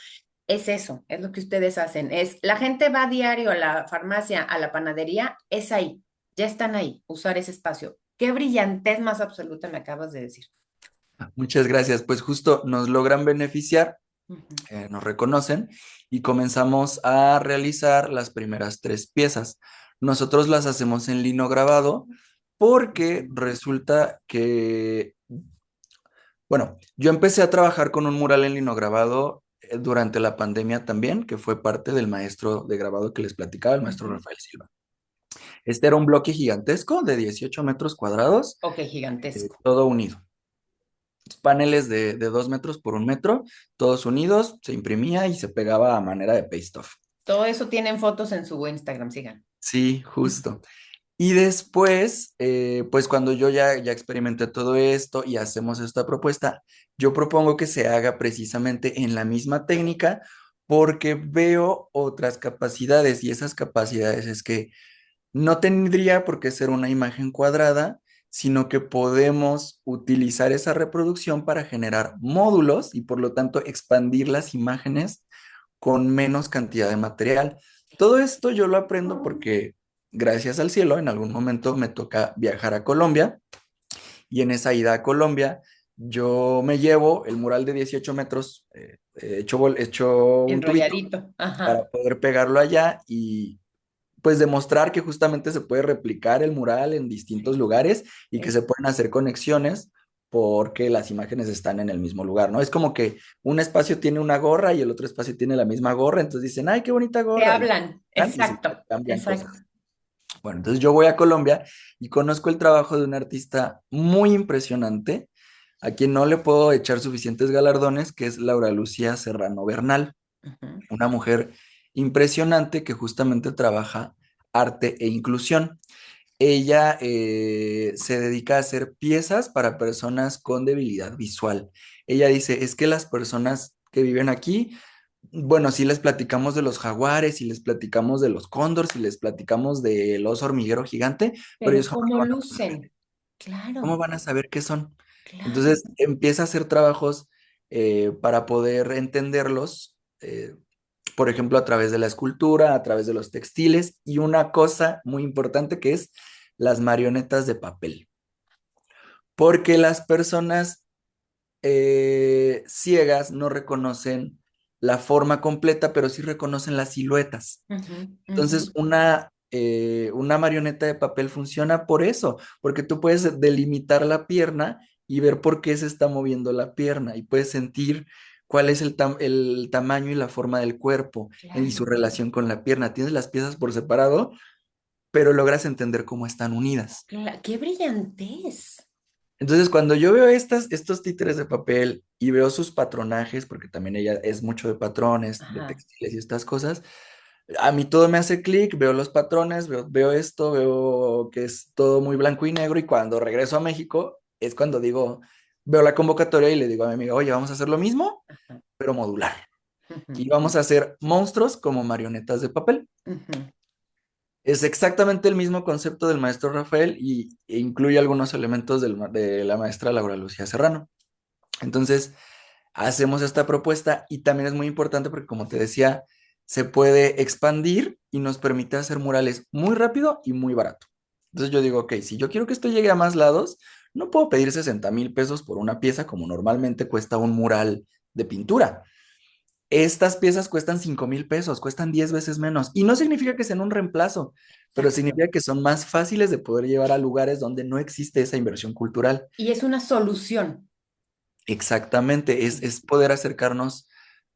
Es eso, es lo que ustedes hacen. Es la gente va a diario a la farmacia, a la panadería, es ahí, ya están ahí, usar ese espacio. Qué brillantez más absoluta me acabas de decir. Muchas gracias. Pues justo nos logran beneficiar, Ujú, nos reconocen y comenzamos a realizar las primeras tres piezas. Nosotros las hacemos en lino grabado porque ujú, resulta que, bueno, yo empecé a trabajar con un mural en lino grabado durante la pandemia también, que fue parte del maestro de grabado que les platicaba, el maestro ujú. Rafael Silva. Este era un bloque gigantesco de 18 metros cuadrados, Ok, gigantesco. todo unido. Paneles de 2 metros por 1 metro, todos unidos, se imprimía y se pegaba a manera de paste-off. Todo eso tienen fotos en su Instagram, sigan. Sí, Ujú, justo. Y después, pues cuando yo ya experimenté todo esto y hacemos esta propuesta, yo propongo que se haga precisamente en la misma técnica porque veo otras capacidades y esas capacidades es que no tendría por qué ser una imagen cuadrada, sino que podemos utilizar esa reproducción para generar módulos y por lo tanto expandir las imágenes con menos cantidad de material. Todo esto yo lo aprendo porque gracias al cielo en algún momento me toca viajar a Colombia y en esa ida a Colombia yo me llevo el mural de 18 metros hecho un tubito enrolladito. Ajá. para poder pegarlo allá y pues demostrar que justamente se puede replicar el mural en distintos Sí, lugares y que sí. se pueden hacer conexiones porque las imágenes están en el mismo lugar, ¿no? Es como que un espacio tiene una gorra y el otro espacio tiene la misma gorra, entonces dicen, ay, qué bonita Te gorra, y hablan. se Exacto, intercambian exacto. cosas. Bueno, entonces yo voy a Colombia y conozco el trabajo de un artista muy impresionante, a quien no le puedo echar suficientes galardones, que es Laura Lucía Serrano Bernal, Ujú, una mujer impresionante que justamente trabaja arte e inclusión. Ella se dedica a hacer piezas para personas con debilidad visual. Ella dice, es que las personas que viven aquí, bueno, si les platicamos de los jaguares, si les platicamos de los cóndores, si les platicamos del oso hormiguero gigante, pero pero ellos jamás ¿cómo lo van a conocer. lucen? ¿Cómo Claro, van a saber qué son? claro. Entonces empieza a hacer trabajos para poder entenderlos, por ejemplo, a través de la escultura, a través de los textiles y una cosa muy importante que es las marionetas de papel. Porque las personas ciegas no reconocen la forma completa, pero sí reconocen las siluetas. Ujú, ujú. Entonces, una marioneta de papel funciona por eso, porque tú puedes delimitar la pierna y ver por qué se está moviendo la pierna y puedes sentir cuál es el tamaño y la forma del cuerpo y su Claro, relación con la pierna. Tienes las piezas por separado, pero logras entender cómo están unidas. qué brillantez. Entonces, cuando yo veo estos títeres de papel y veo sus patronajes, porque también ella es mucho de patrones, de Ajá. textiles y estas cosas, a mí todo me hace clic, veo los patrones, veo esto, veo que es todo muy blanco y negro y cuando regreso a México es cuando digo, veo la convocatoria y le digo a mi amiga, oye, vamos a hacer lo mismo, Ajá. pero modular. Ujú, Y vamos a hacer monstruos como marionetas de papel. ujú. Es exactamente el mismo concepto del maestro Rafael e incluye algunos elementos de la maestra Laura Lucía Serrano. Entonces, hacemos esta propuesta y también es muy importante porque, como te decía, se puede expandir y nos permite hacer murales muy rápido y muy barato. Entonces yo digo, ok, si yo quiero que esto llegue a más lados, no puedo pedir 60,000 pesos por una pieza como normalmente cuesta un mural de pintura. Estas piezas cuestan 5,000 pesos, cuestan 10 veces menos. Y no significa que sean un reemplazo, pero Exacto. significa que son más fáciles de poder llevar a lugares donde no existe esa inversión cultural. Y es una solución. Exactamente, es poder acercarnos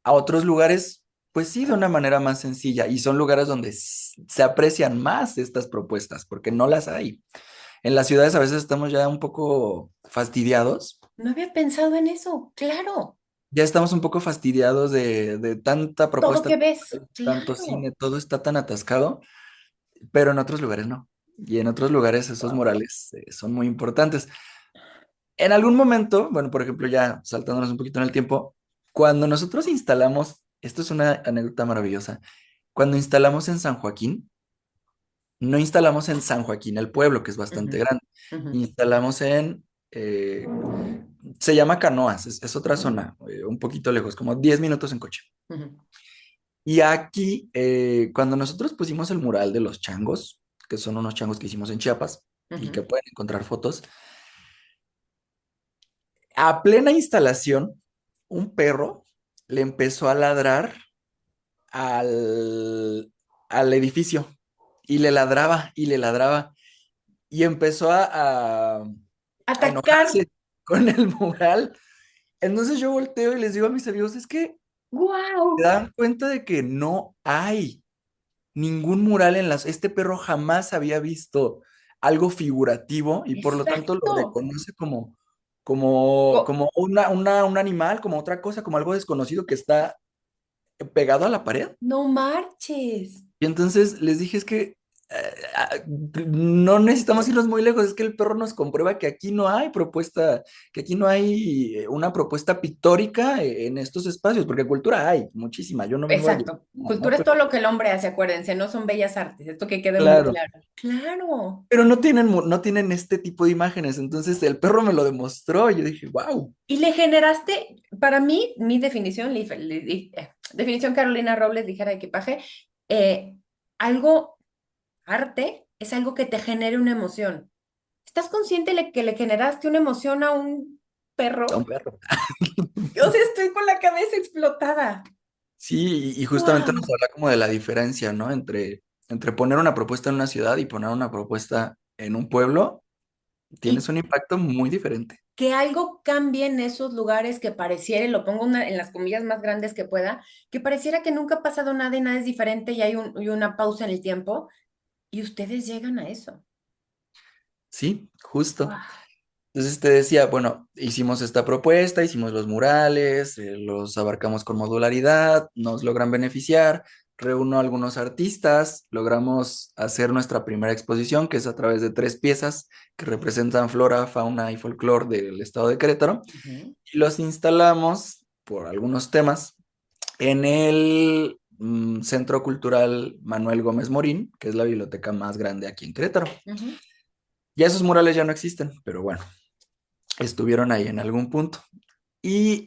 a otros lugares, pues sí, de una manera más sencilla. Y son lugares donde se aprecian más estas propuestas, porque no las hay. En las ciudades a veces estamos ya un poco fastidiados. No había pensado en eso. Claro. Ya estamos un poco fastidiados de tanta Todo propuesta, que ves. tanto Claro. cine, todo está tan atascado, pero en otros lugares no. Y en otros lugares esos Wow. murales son muy importantes. En algún momento, bueno, por ejemplo, ya saltándonos un poquito en el tiempo, cuando nosotros instalamos, esto es una anécdota maravillosa, cuando instalamos en San Joaquín, no instalamos en San Joaquín, el pueblo, que es bastante Ujú, grande, ujú, instalamos eh, se llama Canoas, es otra zona, un poquito lejos, como 10 minutos en coche. ujú, Y aquí, cuando nosotros pusimos el mural de los changos, que son unos changos que hicimos en Chiapas y ujú. que pueden encontrar fotos, a plena instalación, un perro le empezó a ladrar al, al edificio y le ladraba y le ladraba y empezó a Atacar. enojarse con el mural. Entonces yo volteo y les digo a mis amigos, es que se Wow. dan cuenta de que no hay ningún mural en las... Este perro jamás había visto algo figurativo y por lo tanto lo Exacto. reconoce como un animal, como otra cosa, como algo desconocido que está pegado a la pared. No marches. Y entonces les dije, es que ah, no necesitamos irnos muy lejos, es que el perro nos comprueba que aquí no hay propuesta, que aquí no hay una propuesta pictórica en estos espacios, porque cultura hay muchísima, yo no vengo a llegar, Exacto. ¿no? Cultura es todo Pero lo que el hombre hace, acuérdense, no son bellas artes. Esto que quede muy claro. claro. Claro. Pero no tienen este tipo de imágenes. Entonces el perro me lo demostró. Y yo dije, wow. Y le generaste, para mí, mi definición, definición Carolina Robles, ligera de equipaje, eh, algo, arte, es algo que te genere una emoción. ¿Estás consciente de que le generaste una emoción a un A un perro? perro. O sea, estoy con la cabeza explotada. Sí, y justamente nos ¡Wow! habla como de la diferencia, ¿no? Entre poner una propuesta en una ciudad y poner una propuesta en un pueblo. Tienes Y un impacto muy diferente. que algo cambie en esos lugares que pareciera, y lo pongo en las comillas más grandes que pueda, que pareciera que nunca ha pasado nada y nada es diferente y hay y una pausa en el tiempo, y ustedes llegan a eso. Sí, justo. ¡Wow! Entonces te decía, bueno, hicimos esta propuesta, hicimos los murales, los abarcamos con modularidad, nos logran beneficiar, reúno a algunos artistas, logramos hacer nuestra primera exposición, que es a través de 3 piezas que representan flora, fauna y folclore del estado de Querétaro, Ujú, y los instalamos por algunos temas en el Centro Cultural Manuel Gómez Morín, que es la biblioteca más grande aquí en Querétaro. ujú, Ya esos murales ya no existen, pero bueno, estuvieron ahí en algún punto. Y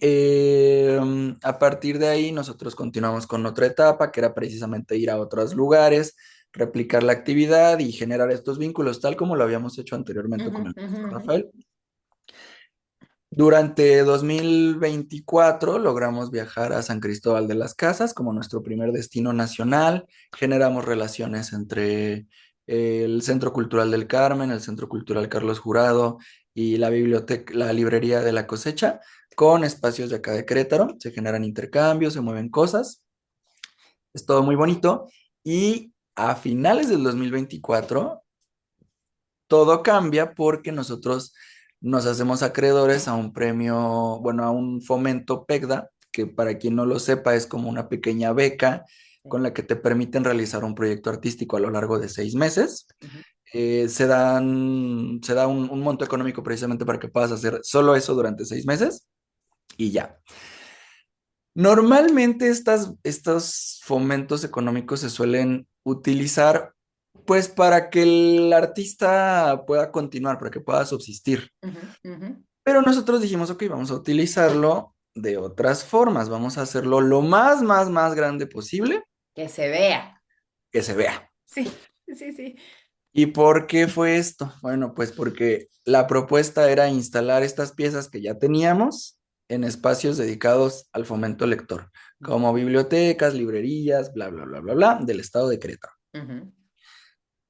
a partir de ahí nosotros continuamos con otra etapa, que era precisamente ir a otros lugares, replicar la actividad y generar estos vínculos, tal como lo habíamos hecho anteriormente ujú, con el ujú, maestro ujú. Rafael. Durante 2024 logramos viajar a San Cristóbal de las Casas como nuestro primer destino nacional. Generamos relaciones entre el Centro Cultural del Carmen, el Centro Cultural Carlos Jurado y la biblioteca, la librería de la Cosecha, con espacios de acá de Querétaro. Se generan intercambios, se mueven cosas. Es todo muy bonito. Y a finales del 2024 todo cambia porque nosotros nos hacemos acreedores a un premio, bueno, a un fomento PECDA, que para quien no lo sepa es como una pequeña beca Sí, con la que te permiten realizar un proyecto artístico a lo largo de 6 meses. ujú. Se da un monto económico precisamente para que puedas hacer solo eso durante 6 meses y ya. Normalmente estos fomentos económicos se suelen utilizar pues para que el artista pueda continuar, para que pueda subsistir. Ujú, ujú. Pero nosotros dijimos, ok, vamos a utilizarlo. de otras formas. Vamos a hacerlo lo más grande posible Que se vea. que se vea. Sí, sí, sí. ¿Y por qué fue esto? Bueno, pues porque la propuesta era instalar estas piezas que ya teníamos en espacios dedicados al fomento lector, como bibliotecas, librerías, bla, bla, bla, bla, bla, del estado de Querétaro. Ujú.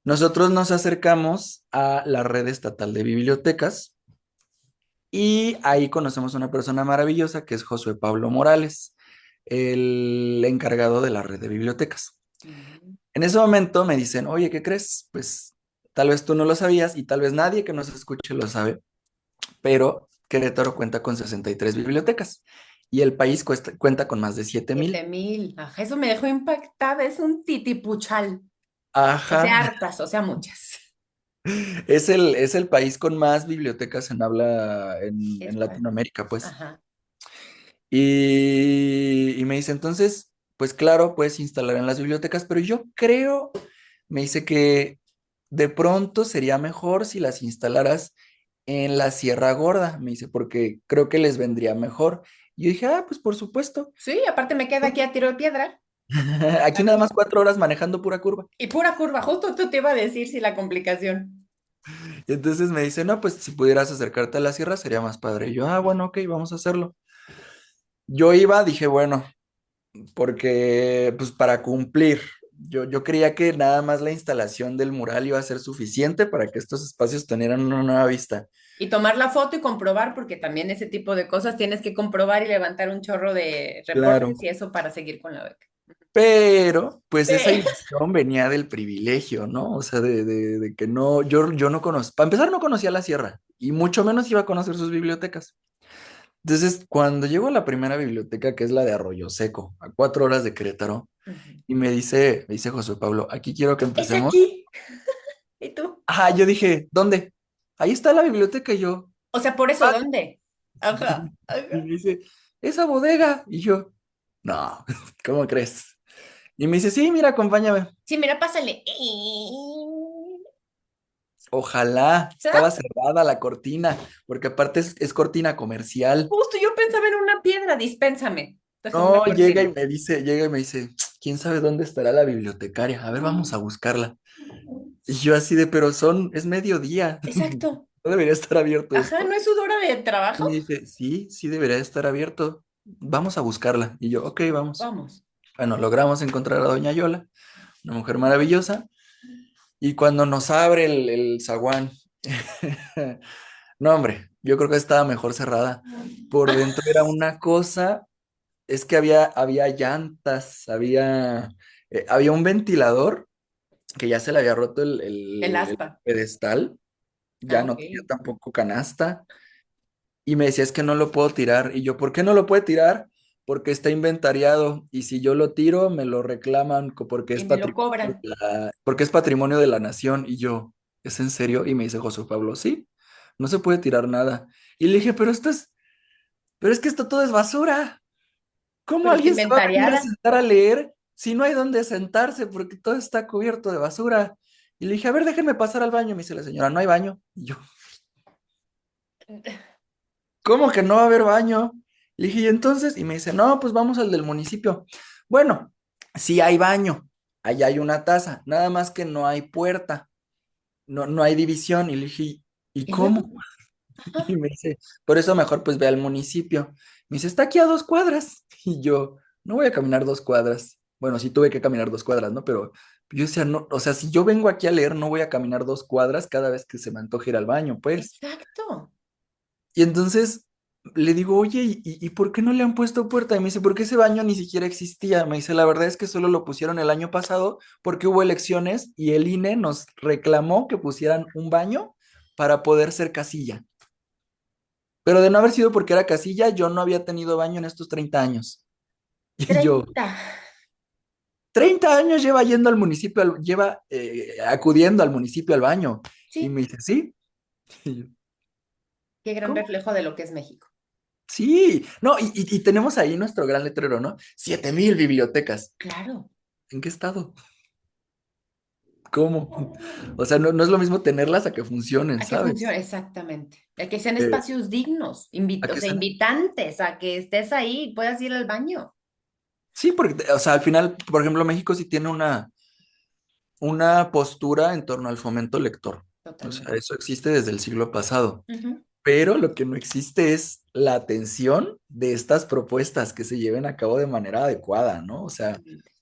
Nosotros nos acercamos a la red estatal de bibliotecas y ahí conocemos a una persona maravillosa que es Josué Pablo Morales, el encargado de la red de bibliotecas. Ujú. En ese momento me dicen, oye, ¿qué crees? Pues tal vez tú no lo sabías y tal vez nadie que nos escuche lo sabe, pero Querétaro cuenta con 63 bibliotecas y el país cuenta con más de 7,000. 7,000. Ajá, eso me dejó impactada. Es un titipuchal. O sea, Ajá, hartas, o sea, muchas. es el país con más bibliotecas en habla en España. Latinoamérica, pues. Ajá. Y me dice, entonces, pues claro, puedes instalar en las bibliotecas, pero yo creo, me dice que de pronto sería mejor si las instalaras en la Sierra Gorda, me dice, porque creo que les vendría mejor. Y yo dije, pues por supuesto. Sí, aparte me queda aquí a tiro de piedra. Aquí La nada más cosa. 4 horas manejando pura curva. Y pura curva, justo tú te iba a decir si la complicación. Y entonces me dice, no, pues si pudieras acercarte a la sierra sería más padre. Y yo, bueno, ok, vamos a hacerlo. Yo iba, dije, bueno, porque pues para cumplir. Yo creía que nada más la instalación del mural iba a ser suficiente para que estos espacios tuvieran una nueva vista. Y tomar la foto y comprobar, porque también ese tipo de cosas tienes que comprobar y levantar un chorro de reportes Claro. y eso para seguir con la beca. Pero, pues esa Sí. ilusión venía del privilegio, ¿no? O sea, de que no, yo no conozco, para empezar no conocía la sierra y mucho menos iba a conocer sus bibliotecas. Entonces, cuando llego a la primera biblioteca, que es la de Arroyo Seco, a 4 horas de Querétaro, Ujú. y me dice José Pablo, aquí quiero que Es empecemos. aquí. ¿Y tú? Yo dije, ¿dónde? Ahí está la biblioteca y yo, O sea, por eso, "Ah". ¿dónde? Ajá, Y ajá. me dice, esa bodega. Y yo, no, ¿cómo crees? Y me dice, sí, mira, acompáñame. Sí, mira, pásale. Ojalá, estaba ¿Sabes? cerrada la cortina, porque aparte es cortina comercial. Justo yo pensaba en una piedra, dispénsame. Deja una No, cortina. llega y me dice, ¿quién sabe dónde estará la bibliotecaria? A ver, vamos a buscarla. Y yo así de, pero es mediodía, Exacto. ¿no debería estar abierto Ajá, ¿no esto? es sudor de Y trabajo? me dice, sí, sí debería estar abierto, vamos a buscarla. Y yo, ok, vamos. Vamos. Bueno, logramos encontrar a Doña Yola, una mujer maravillosa, y cuando nos abre el zaguán, no, hombre, yo creo que estaba mejor cerrada. Por dentro era una cosa, es que había llantas, había un ventilador que ya se le había roto el, El el- el aspa. pedestal, ya Ah, no ok. tenía tampoco canasta, y me decía, es que no lo puedo tirar. Y yo, ¿por qué no lo puede tirar? Porque está inventariado, y si yo lo tiro, me lo reclaman porque Y es me lo patrimonio cobran. porque es patrimonio de la nación. Y yo, ¿es en serio? Y me dice José Pablo, sí, no se puede tirar nada. Y le dije, pero es que esto todo es basura. ¿Cómo Pero está alguien se va a venir a inventariada. sentar a leer si no hay dónde sentarse porque todo está cubierto de basura? Y le dije, a ver, déjenme pasar al baño. Me dice la señora, no hay baño. Y yo, ¿cómo que no va a haber baño? Le dije, ¿y entonces? Y me dice, no, pues vamos al del municipio. Bueno, sí hay baño, allá hay una taza, nada más que no hay puerta, no hay división. Y le dije, ¿y Y cómo? luego, Y ajá, me dice, por eso mejor pues ve al municipio. Me dice, está aquí a 2 cuadras. Y yo, no voy a caminar 2 cuadras. Bueno, sí tuve que caminar 2 cuadras, ¿no? Pero yo decía, no, o sea, si yo vengo aquí a leer, no voy a caminar 2 cuadras cada vez que se me antoje ir al baño, pues. exacto. Y entonces le digo, oye, ¿y por qué no le han puesto puerta? Y me dice, porque ese baño ni siquiera existía. Me dice, la verdad es que solo lo pusieron el año pasado porque hubo elecciones y el INE nos reclamó que pusieran un baño para poder ser casilla. Pero de no haber sido porque era casilla, yo no había tenido baño en estos 30 años. Y yo, 30. 30 años lleva yendo al municipio, lleva acudiendo al municipio al baño. Y Sí, me dice, sí. Y yo, qué gran ¿cómo? reflejo de lo que es México. Sí, no, y tenemos ahí nuestro gran letrero, ¿no? 7,000 bibliotecas. Claro. ¿En qué estado? ¿Cómo? O sea, no es lo mismo tenerlas a que funcionen, A que ¿sabes? funcione, exactamente. A que sean Eh, espacios dignos, ¿A o qué sea, sean? invitantes, a que estés ahí y puedas ir al baño. Sí, porque, o sea, al final, por ejemplo, México sí tiene una postura en torno al fomento lector. O sea, Totalmente. eso existe desde el siglo pasado. Ujú. Pero lo que no existe es la atención de estas propuestas que se lleven a cabo de manera adecuada, ¿no? O sea, Totalmente.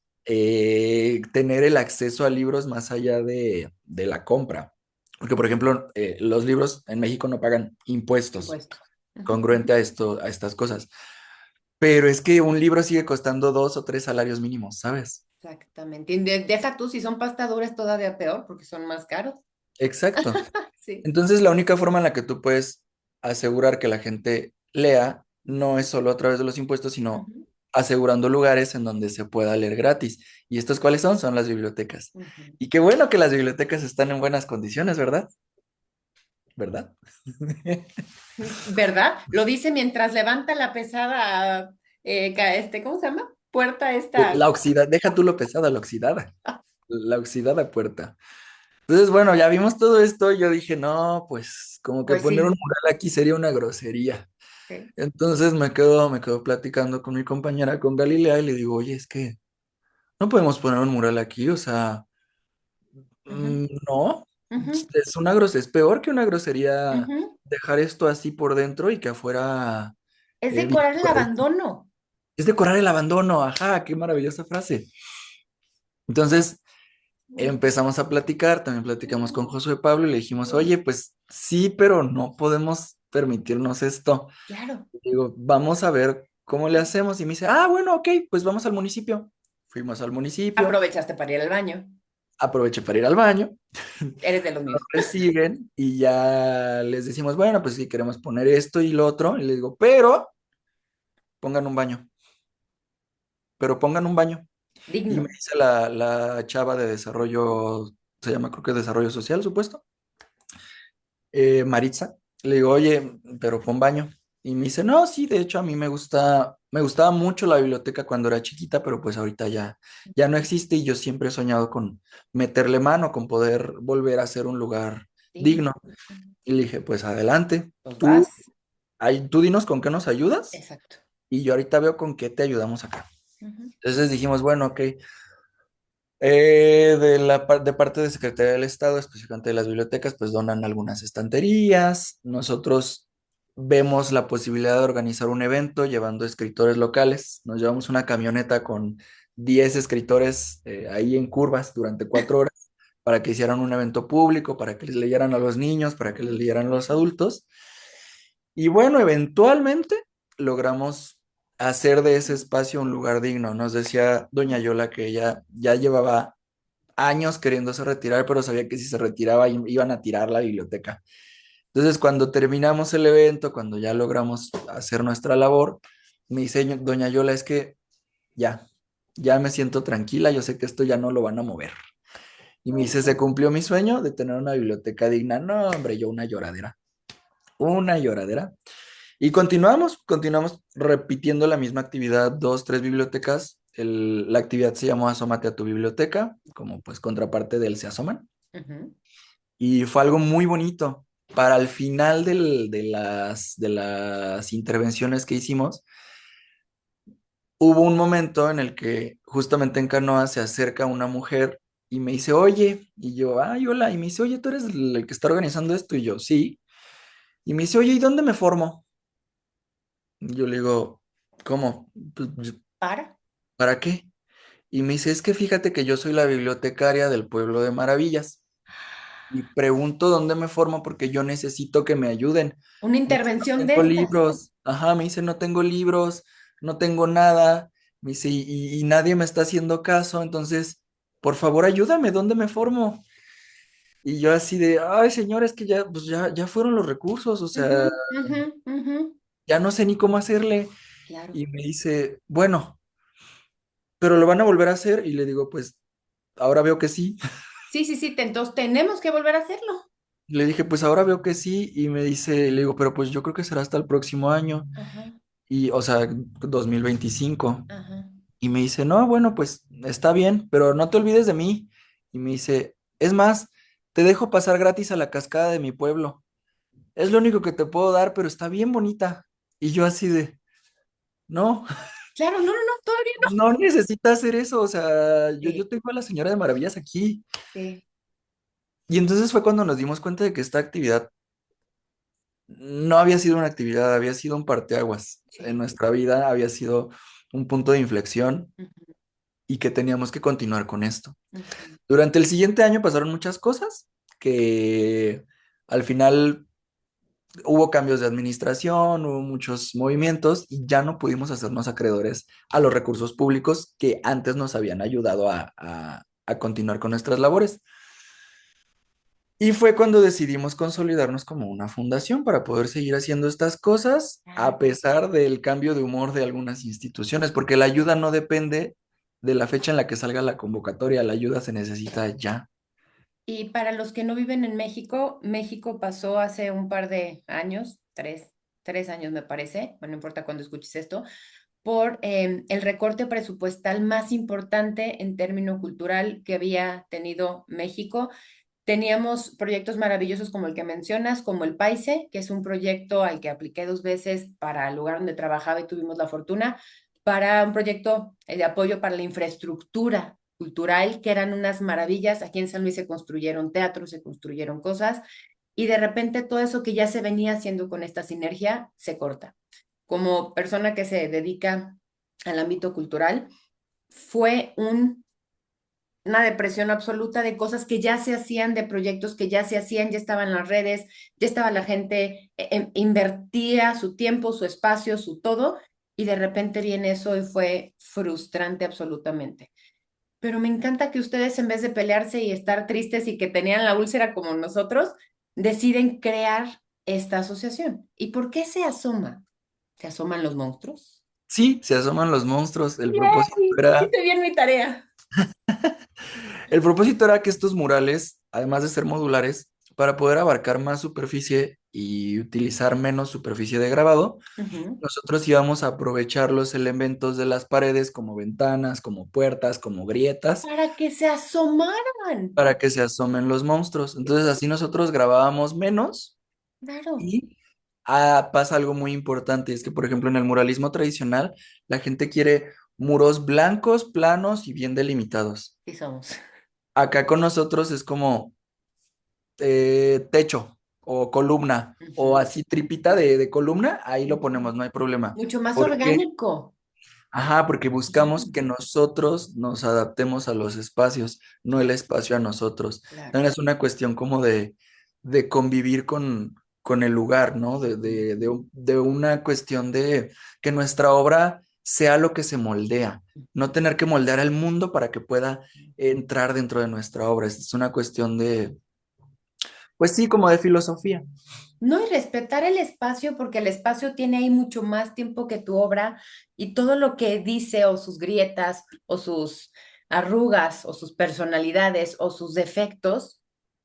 tener el acceso a libros más allá de la compra. Porque, por ejemplo, los libros en México no pagan impuestos Impuestos. Ujú. congruente a esto, a estas cosas. Pero es que un libro sigue costando 2 o 3 salarios mínimos, ¿sabes? Exactamente. Y deja tú, si son pasta dura es todavía peor porque son más caros. Exacto. Sí. Entonces, la única forma en la que tú puedes asegurar que la gente lea no es solo a través de los impuestos, sino Ujú, asegurando lugares en donde se pueda leer gratis. ¿Y estos cuáles son? Son las bibliotecas. ujú. Y qué bueno que las bibliotecas están en buenas condiciones, ¿verdad? ¿Verdad? ¿Verdad? Lo dice mientras levanta la pesada, ¿cómo se llama? Puerta esta. La oxidada, deja tú lo pesada, la oxidada puerta. Entonces, bueno, ya vimos todo esto. Yo dije, no, pues como que Pues poner un sí. mural aquí sería una grosería. Ok. Entonces me quedo platicando con mi compañera, con Galilea, y le digo, oye, es que no podemos poner un mural aquí, o sea, Ujú, no, ujú, es peor que una grosería ujú. dejar esto así por dentro y que afuera Es bien decorar el correcto. abandono. Es decorar el abandono, ajá, qué maravillosa frase. Entonces empezamos a platicar, también platicamos con Josué Pablo y le dijimos, oye, pues sí, pero no podemos permitirnos esto. Claro. Digo, vamos a ver cómo le hacemos. Y me dice, ah, bueno, ok, pues vamos al municipio. Fuimos al municipio, Aprovechaste para ir al baño. aproveché para ir al baño, Eres de los nos míos. reciben y ya les decimos, bueno, pues sí, queremos poner esto y lo otro. Y le digo, pero pongan un baño, pero pongan un baño. Y me Digno. dice la chava de desarrollo, se llama creo que desarrollo social, supuesto, Maritza. Le digo, oye, pero pon baño. Y me dice, no, sí, de hecho a mí me gustaba mucho la biblioteca cuando era chiquita, pero pues ahorita ya no existe y yo siempre he soñado con meterle mano, con poder volver a ser un lugar Digno. digno. Y le dije, pues adelante, Pues tú, vas. tú dinos con qué nos ayudas Exacto. y yo ahorita veo con qué te ayudamos acá. Ujú, Entonces dijimos, bueno, ok, de parte de Secretaría del Estado, específicamente de las bibliotecas, pues donan algunas estanterías. Nosotros vemos la posibilidad de organizar un evento llevando escritores locales. Nos llevamos una camioneta con 10 escritores ahí en curvas durante 4 horas para que hicieran un evento público, para que les leyeran a los niños, para que les leyeran a los adultos. Y bueno, eventualmente logramos hacer de ese espacio un lugar digno. Nos decía doña Yola que ella ya llevaba años queriéndose retirar, pero sabía que si se retiraba iban a tirar la biblioteca. Entonces, cuando terminamos el evento, cuando ya logramos hacer nuestra labor, me dice doña Yola, es que ya me siento tranquila, yo sé que esto ya no lo van a mover. Y me dice, se cumplió mi sueño de tener una biblioteca digna. No, hombre, yo una lloradera. Y continuamos repitiendo la misma actividad, 2, 3 bibliotecas. La actividad se llamó Asómate a tu biblioteca, como pues contraparte del Se Asoman. ujú. Y fue algo muy bonito. Para el final de las intervenciones que hicimos, hubo un momento en el que justamente en Canoa se acerca una mujer y me dice, oye, y yo, ay, hola, y me dice, oye, ¿tú eres el que está organizando esto? Y yo, sí. Y me dice, oye, ¿y dónde me formo? Y yo le digo, ¿cómo? Pues, Para. ¿para qué? Y me dice, es que fíjate que yo soy la bibliotecaria del Pueblo de Maravillas. Y pregunto dónde me formo porque yo necesito que me ayuden. Una Me dice, no intervención de tengo estas. libros. Ajá, me dice, no tengo libros, no tengo nada. Me dice, y nadie me está haciendo caso. Entonces, por favor, ayúdame, ¿dónde me formo? Y yo así de, ay, señor, es que ya, pues ya fueron los recursos, o Ujú, sea, ujú, ujú. ya no sé ni cómo hacerle. Claro. Y me dice, bueno, pero lo van a volver a hacer. Y le digo, pues, ahora veo que sí. Sí, sí, sí, entonces tenemos que volver a hacerlo. Le dije, pues ahora veo que sí, y me dice, le digo, pero pues yo creo que será hasta el próximo año, Ajá, y, o sea, 2025. ajá. Y me dice, no, bueno, pues está bien, pero no te olvides de mí. Y me dice, Es más, te dejo pasar gratis a la cascada de mi pueblo. Es lo único que te puedo dar, pero está bien bonita. Y yo así de, no, Claro, no, no, no, todavía no. no necesitas hacer eso. O sea, yo Sí, tengo a la Señora de Maravillas aquí. sí. Y entonces fue cuando nos dimos cuenta de que esta actividad no había sido una actividad, había sido un parteaguas en Sí. nuestra vida, había sido un punto de inflexión Ujú, y que teníamos que continuar con esto. ujú. Durante el siguiente año pasaron muchas cosas que al final hubo cambios de administración, hubo muchos movimientos y ya no pudimos hacernos acreedores a los recursos públicos que antes nos habían ayudado a continuar con nuestras labores. Y fue cuando decidimos consolidarnos como una fundación para poder seguir haciendo estas cosas Ah, a pesar del cambio de humor de algunas instituciones, porque la ayuda no depende de la fecha en la que salga la convocatoria, la ayuda se necesita ya. y para los que no viven en México, México pasó hace un par de años, tres años me parece, bueno, no importa cuándo escuches esto, por el recorte presupuestal más importante en término cultural que había tenido México. Teníamos proyectos maravillosos como el que mencionas, como el PAISE, que es un proyecto al que apliqué 2 veces para el lugar donde trabajaba y tuvimos la fortuna, para un proyecto de apoyo para la infraestructura cultural, que eran unas maravillas. Aquí en San Luis se construyeron teatros, se construyeron cosas, y de repente todo eso que ya se venía haciendo con esta sinergia se corta. Como persona que se dedica al ámbito cultural, fue una depresión absoluta de cosas que ya se hacían, de proyectos que ya se hacían, ya estaban en las redes, ya estaba la gente, invertía su tiempo, su espacio, su todo, y de repente viene eso y fue frustrante absolutamente. Pero me encanta que ustedes, en vez de pelearse y estar tristes y que tenían la úlcera como nosotros, deciden crear esta asociación. ¿Y por qué se asoma? ¿Se asoman los monstruos? Sí, se asoman los monstruos. ¡Yay! Hice bien mi tarea. El propósito era que estos murales, además de ser modulares, para poder abarcar más superficie y utilizar menos superficie de grabado, Ujú. nosotros íbamos a aprovechar los elementos de las paredes como ventanas, como puertas, como grietas, Para que se asomaran. para que se asomen los monstruos. Entonces así nosotros grabábamos menos Claro, y pasa algo muy importante, es que por ejemplo en el muralismo tradicional la gente quiere muros blancos, planos y bien delimitados. sí somos. Acá con nosotros es como techo o columna o Ujú. así tripita de columna, ahí lo Ujú. ponemos, no hay problema. Mucho más ¿Por qué? orgánico. Ajá, porque Sí, buscamos que nosotros nos adaptemos a los espacios, no el claro, espacio a nosotros. claro. También es una cuestión como de convivir con el lugar, ¿no? Ujú. De una cuestión de que nuestra obra sea lo que se moldea, no tener que moldear al mundo para que pueda entrar dentro de nuestra obra. Es una cuestión de, pues sí, como de filosofía. No, y respetar el espacio, porque el espacio tiene ahí mucho más tiempo que tu obra, y todo lo que dice, o sus grietas, o sus arrugas, o sus personalidades, o sus defectos,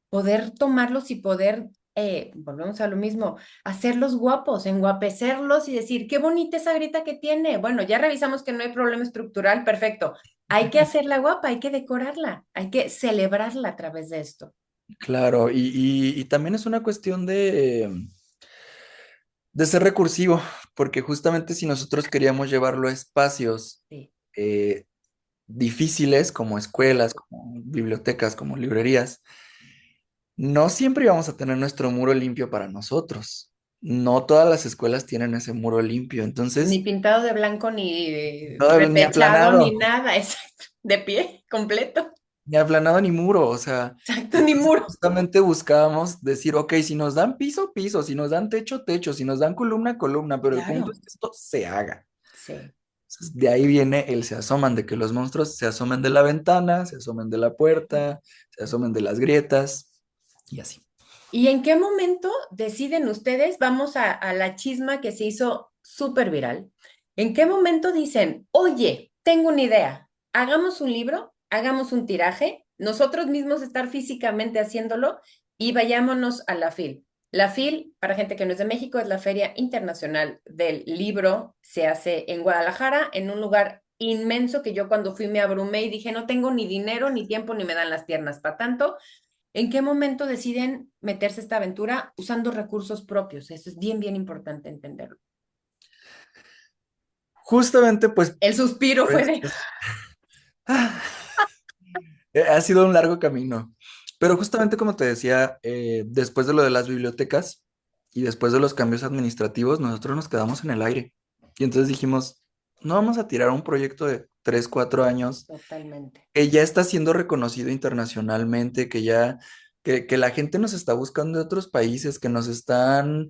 poder tomarlos y poder, volvemos a lo mismo, hacerlos guapos, enguapecerlos y decir, qué bonita esa grieta que tiene. Bueno, ya revisamos que no hay problema estructural, perfecto. Hay que hacerla guapa, hay que decorarla, hay que celebrarla a través de esto. Claro, y también es una cuestión de ser recursivo, porque justamente si nosotros queríamos llevarlo a espacios Sí. eh, difíciles como escuelas, como bibliotecas, como librerías, no siempre íbamos a tener nuestro muro limpio para nosotros. No todas las escuelas tienen ese muro limpio, Ni entonces, pintado de blanco, ni ni repechado, ni aplanado, nada, exacto, de pie, completo, ni aplanado ni muro, o sea, exacto, ni entonces muro. justamente buscábamos decir, ok, si nos dan piso, piso, si nos dan techo, techo, si nos dan columna, columna, pero el punto es Claro, que esto se haga. sí. Entonces, de ahí viene el se asoman, de que los monstruos se asomen de la ventana, se asomen de la puerta, se asomen de las grietas y así. ¿Y en qué momento deciden ustedes? Vamos a la chisma que se hizo súper viral. ¿En qué momento dicen, oye, tengo una idea, hagamos un libro, hagamos un tiraje, nosotros mismos estar físicamente haciéndolo y vayámonos a la FIL? La FIL, para gente que no es de México, es la Feria Internacional del Libro. Se hace en Guadalajara, en un lugar inmenso que yo cuando fui me abrumé y dije, no tengo ni dinero, ni tiempo, ni me dan las piernas para tanto. ¿En qué momento deciden meterse a esta aventura usando recursos propios? Eso es bien, bien importante entenderlo. Justamente, pues, El suspiro por fue de, estos- ah, ha sido un largo camino. Pero justamente como te decía, después de lo de las bibliotecas y después de los cambios administrativos, nosotros nos quedamos en el aire. Y entonces dijimos, no vamos a tirar un proyecto de 3 4 años totalmente. que ya está siendo reconocido internacionalmente, que la gente nos está buscando de otros países, que nos están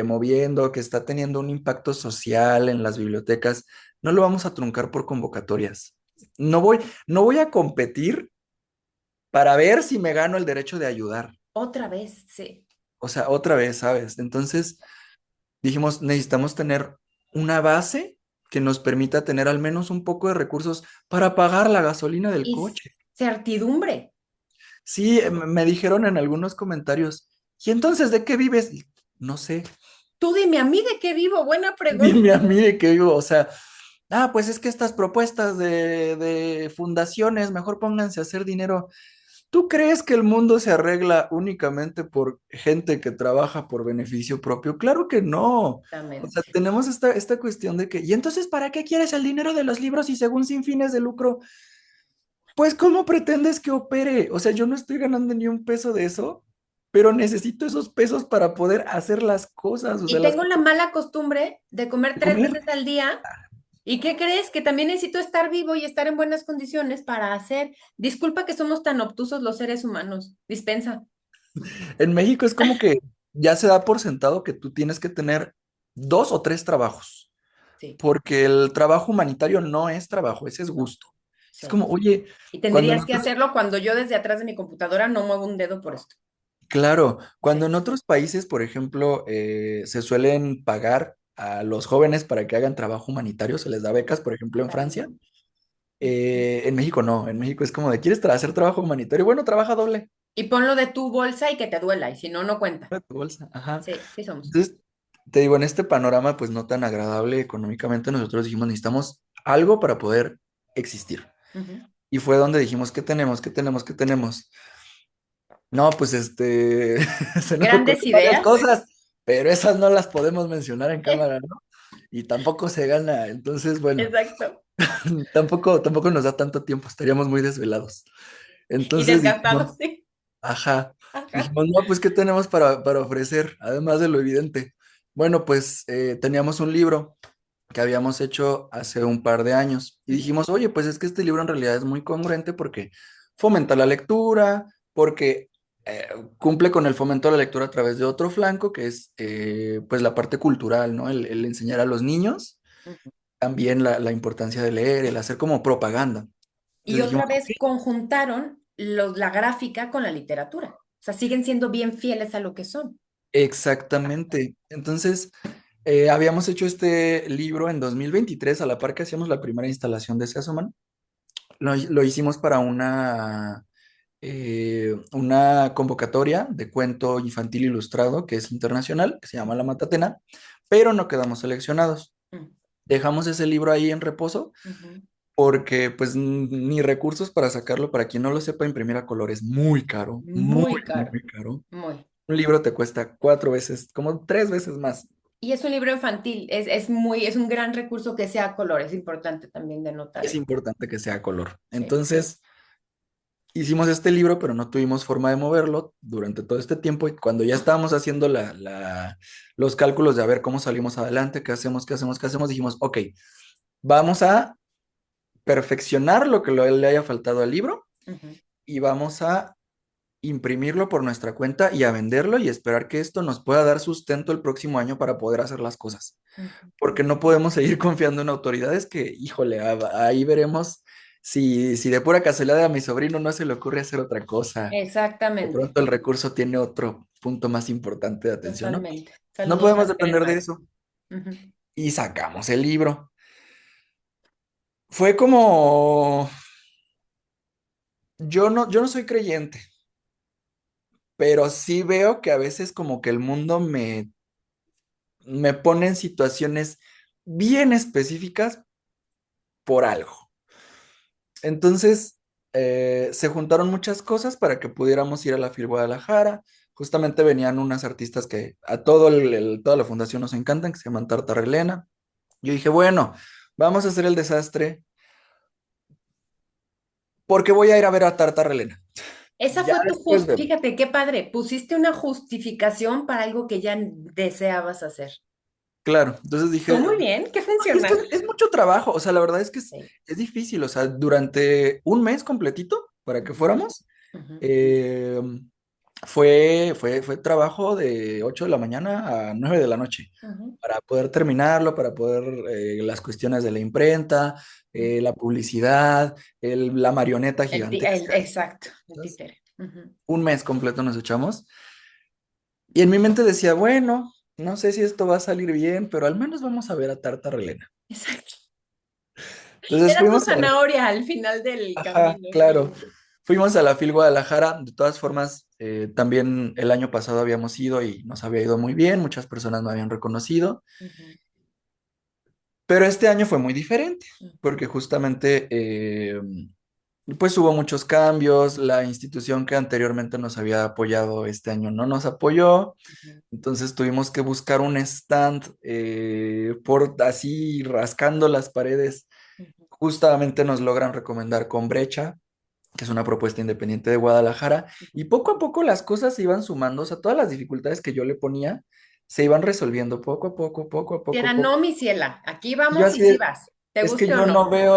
moviendo, que está teniendo un impacto social en las bibliotecas. No lo vamos a truncar por convocatorias. No voy a competir para ver si me gano el derecho de ayudar. Otra vez, sí. O sea, otra vez, ¿sabes? Entonces dijimos, necesitamos tener una base que nos permita tener al menos un poco de recursos para pagar la gasolina del Y coche. certidumbre. Sí, me dijeron en algunos comentarios, ¿y entonces de qué vives? Y, no sé, Tú dime a mí de qué vivo, buena pregunta. dime a mí de qué vivo, o sea, pues es que estas propuestas de fundaciones, mejor pónganse a hacer dinero. ¿Tú crees que el mundo se arregla únicamente por gente que trabaja por beneficio propio? Claro que no. O sea, Exactamente. tenemos esta cuestión de que, ¿y entonces para qué quieres el dinero de los libros y según sin fines de lucro? Pues, ¿cómo pretendes que opere? O sea, yo no estoy ganando ni un peso de eso, pero necesito esos pesos para poder hacer las cosas, o sea, Y las tengo la cosas mala costumbre de comer de 3 comer. veces al día. ¿Y qué crees? Que también necesito estar vivo y estar en buenas condiciones para hacer. Disculpa que somos tan obtusos los seres humanos. Dispensa. En México es como que ya se da por sentado que tú tienes que tener 2 o 3 trabajos, Sí, porque el trabajo humanitario no es trabajo, ese es no, gusto. Es sí. como, oye, Y cuando tendrías que nosotros, hacerlo cuando yo desde atrás de mi computadora no muevo un dedo por esto. claro, cuando Sí. en otros países, por ejemplo, se suelen pagar a los jóvenes para que hagan trabajo humanitario, se les da becas, por ejemplo, en Francia. También. En México no, en México es como de, ¿quieres hacer trabajo humanitario? Bueno, trabaja doble. Y ponlo de tu bolsa y que te duela, y si no, no cuenta. De tu bolsa, ajá. Sí, sí somos. Entonces, te digo, en este panorama pues no tan agradable económicamente, nosotros dijimos, necesitamos algo para poder existir. Ujú. Y fue donde dijimos, ¿qué tenemos? ¿Qué tenemos? ¿Qué tenemos? No, pues se nos Grandes ocurrieron varias ideas. cosas, pero esas no las podemos mencionar en cámara, ¿no? Y tampoco se gana, entonces, bueno, Exacto. tampoco nos da tanto tiempo, estaríamos muy desvelados. Y Entonces dijimos, desgastados, sí. ajá. Ajá. Dijimos, no, pues, ¿qué tenemos para ofrecer? Además de lo evidente. Bueno, pues teníamos un libro que habíamos hecho hace un par de años y Ujú, dijimos, oye, pues es que este libro en realidad es muy congruente porque fomenta la lectura, porque eh, cumple con el fomento de la lectura a través de otro flanco, que es pues la parte cultural, ¿no? El enseñar a los niños ujú. también la importancia de leer, el hacer como propaganda. Y Entonces dijimos, otra vez conjuntaron la gráfica con la literatura. O sea, siguen siendo bien fieles a lo que son. exactamente. Entonces, habíamos hecho este libro en 2023 a la par que hacíamos la primera instalación de Seasoman. Lo hicimos para una convocatoria de cuento infantil ilustrado que es internacional, que se llama La Matatena, pero no quedamos seleccionados. Mm, Dejamos ese libro ahí en reposo ujú. porque pues ni recursos para sacarlo, para quien no lo sepa, imprimir a color es muy caro, muy, Muy caro, muy caro. muy. Un libro te cuesta 4 veces, como 3 veces más. Y es un libro infantil, es un gran recurso que sea a color, es importante también de notar Es eso. importante que sea a color. Sí. Entonces, hicimos este libro, pero no tuvimos forma de moverlo durante todo este tiempo. Y cuando ya estábamos haciendo los cálculos de a ver cómo salimos adelante, qué hacemos, qué hacemos, qué hacemos, dijimos, ok, vamos a perfeccionar lo que le haya faltado al libro Ujú, y vamos a imprimirlo por nuestra cuenta y a venderlo y esperar que esto nos pueda dar sustento el próximo año para poder hacer las cosas. ujú. Porque no podemos seguir confiando en autoridades que, híjole, ahí veremos si de pura casualidad a mi sobrino no se le ocurre hacer otra cosa. De Exactamente, pronto el recurso tiene otro punto más importante de atención, ¿no? totalmente. No Saludos podemos al depender de Cremar. eso. Ujú. Y sacamos el libro. Fue como, yo no soy creyente, pero sí veo que a veces como que el mundo me pone en situaciones bien específicas por algo. Entonces, se juntaron muchas cosas para que pudiéramos ir a la FIL Guadalajara. Justamente venían unas artistas que a toda la fundación nos encantan, que se llaman Tartarelena. Yo dije, bueno, vamos a hacer el desastre porque voy a ir a ver a Tartarelena. Esa Ya fue tu después vemos. fíjate, qué padre, pusiste una justificación para algo que ya deseabas hacer. Claro, entonces Tú dije, muy bien, qué y es que funcional. es mucho trabajo, o sea, la verdad es que Sí. es difícil, o sea, durante un mes completito para que Ujú, fuéramos, ujú, eh, fue trabajo de 8 de la mañana a 9 de la noche ujú, para poder terminarlo, para poder las cuestiones de la imprenta, ujú. la publicidad, la marioneta gigantesca. Exacto, el Entonces, títere. Ujú. un mes completo nos echamos y en mi mente decía, bueno, no sé si esto va a salir bien, pero al menos vamos a ver a Tarta Relena. Exacto. Entonces Era tu fuimos a, zanahoria al final del ajá, camino, sí. claro, fuimos a la FIL Guadalajara. De todas formas, también el año pasado habíamos ido y nos había ido muy bien, muchas personas me habían reconocido, Ujú, pero este año fue muy diferente ujú, porque justamente pues hubo muchos cambios, la institución que anteriormente nos había apoyado este año no nos apoyó, ujú, entonces tuvimos que buscar un stand por así rascando las paredes. ujú. Justamente nos logran recomendar con Brecha, que es una propuesta independiente de Guadalajara, y poco a poco las cosas se iban sumando, o sea, todas las dificultades que yo le ponía se iban resolviendo poco a poco, poco a Si poco, era poco. no, mi ciela, aquí Y yo vamos y así sí de, vas, te es que guste o no.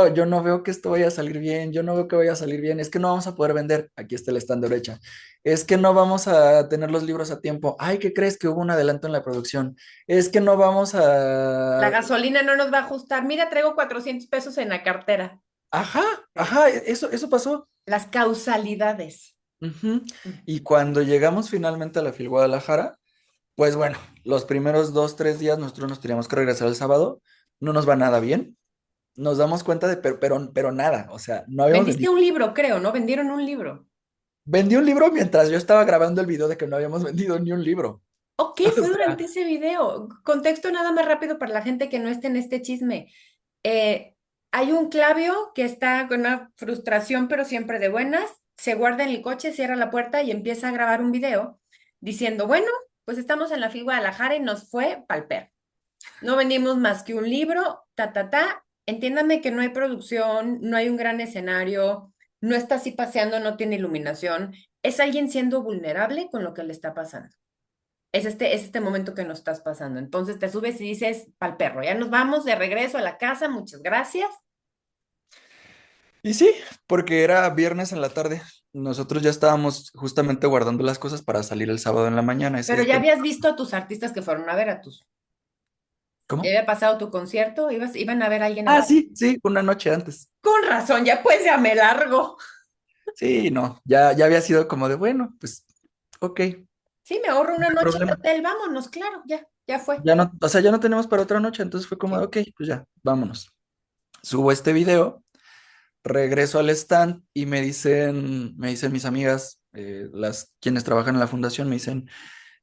yo no veo que esto vaya a salir bien, yo no veo que vaya a salir bien, es que no vamos a poder vender, aquí está el stand de Brecha, es que no vamos a tener los libros a tiempo, ay, ¿qué crees que hubo un adelanto en la producción? Es que no vamos La a... gasolina no nos va a ajustar. Mira, traigo 400 pesos en la cartera. Ajá, Sí. ajá, eso pasó. Las causalidades. Ujú. Mm. Y cuando llegamos finalmente a la FIL Guadalajara, pues bueno, los primeros 2, 3 días nosotros nos teníamos que regresar el sábado, no nos va nada bien, nos damos cuenta de, pero nada, o sea, no habíamos Vendiste vendido. un libro, creo, ¿no? Vendieron un libro. Vendí un libro mientras yo estaba grabando el video de que no habíamos vendido ni un libro. Ok, O fue sea, durante ese video. Contexto nada más rápido para la gente que no esté en este chisme. Eh, Hay un Clavio que está con una frustración, pero siempre de buenas. Se guarda en el coche, cierra la puerta y empieza a grabar un video diciendo, bueno, pues estamos en la FIL Guadalajara y nos fue pal perro. No vendimos más que un libro, ta, ta, ta. Entiéndame que no hay producción, no hay un gran escenario, no está así paseando, no tiene iluminación. Es alguien siendo vulnerable con lo que le está pasando. Es este momento que nos estás pasando. Entonces te subes y dices, pal perro, ya nos vamos de regreso a la casa, muchas gracias. y sí, porque era viernes en la tarde. Nosotros ya estábamos justamente guardando las cosas para salir el sábado en la mañana, ese Pero día ya que... habías visto a tus artistas que fueron a ver a tus. ¿Ya ¿Cómo? había pasado tu concierto? Iban a ver a alguien a Ah, ti. sí, sí, una noche antes. Con razón, ya pues ya me largo. Sí, no, ya había sido como de, bueno, pues, ok, no Sí, me ahorro una hay noche de problema. hotel, vámonos, claro, ya fue. Ya no, o sea, ya no tenemos para otra noche, entonces fue como, de, Sí. ok, pues ya, vámonos. Subo este video, regreso al stand y me dicen mis amigas, quienes trabajan en la fundación, me dicen,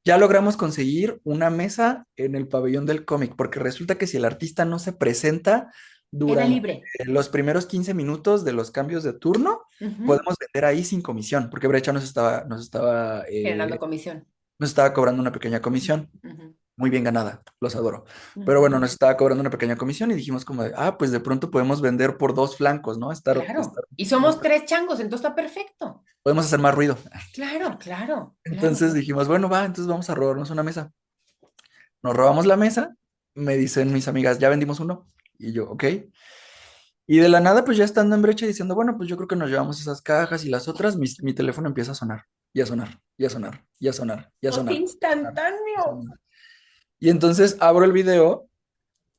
ya logramos conseguir una mesa en el pabellón del cómic, porque resulta que si el artista no se presenta Queda durante libre. los primeros 15 minutos de los cambios de turno, Ujú. podemos vender ahí sin comisión, porque Brecha Generando comisión. nos estaba cobrando una pequeña Ujú, comisión, ujú, muy bien ganada, los adoro. Pero ujú. bueno, nos estaba cobrando una pequeña comisión y dijimos como de, pues de pronto podemos vender por dos flancos, ¿no? Claro. Y somos tres changos, entonces está perfecto. Podemos hacer más ruido. Claro, claro, claro. Entonces dijimos, bueno, va, entonces vamos a robarnos una mesa. Nos robamos la mesa, me dicen mis amigas, ya vendimos uno. Y yo, ok. Y de la nada, pues ya estando en Brecha diciendo, bueno, pues yo creo que nos llevamos esas cajas y las otras, mi teléfono empieza a sonar, y a sonar, y a sonar, y a sonar, y a Post sonar, y a sonar, y a instantáneo. sonar. Y entonces abro el video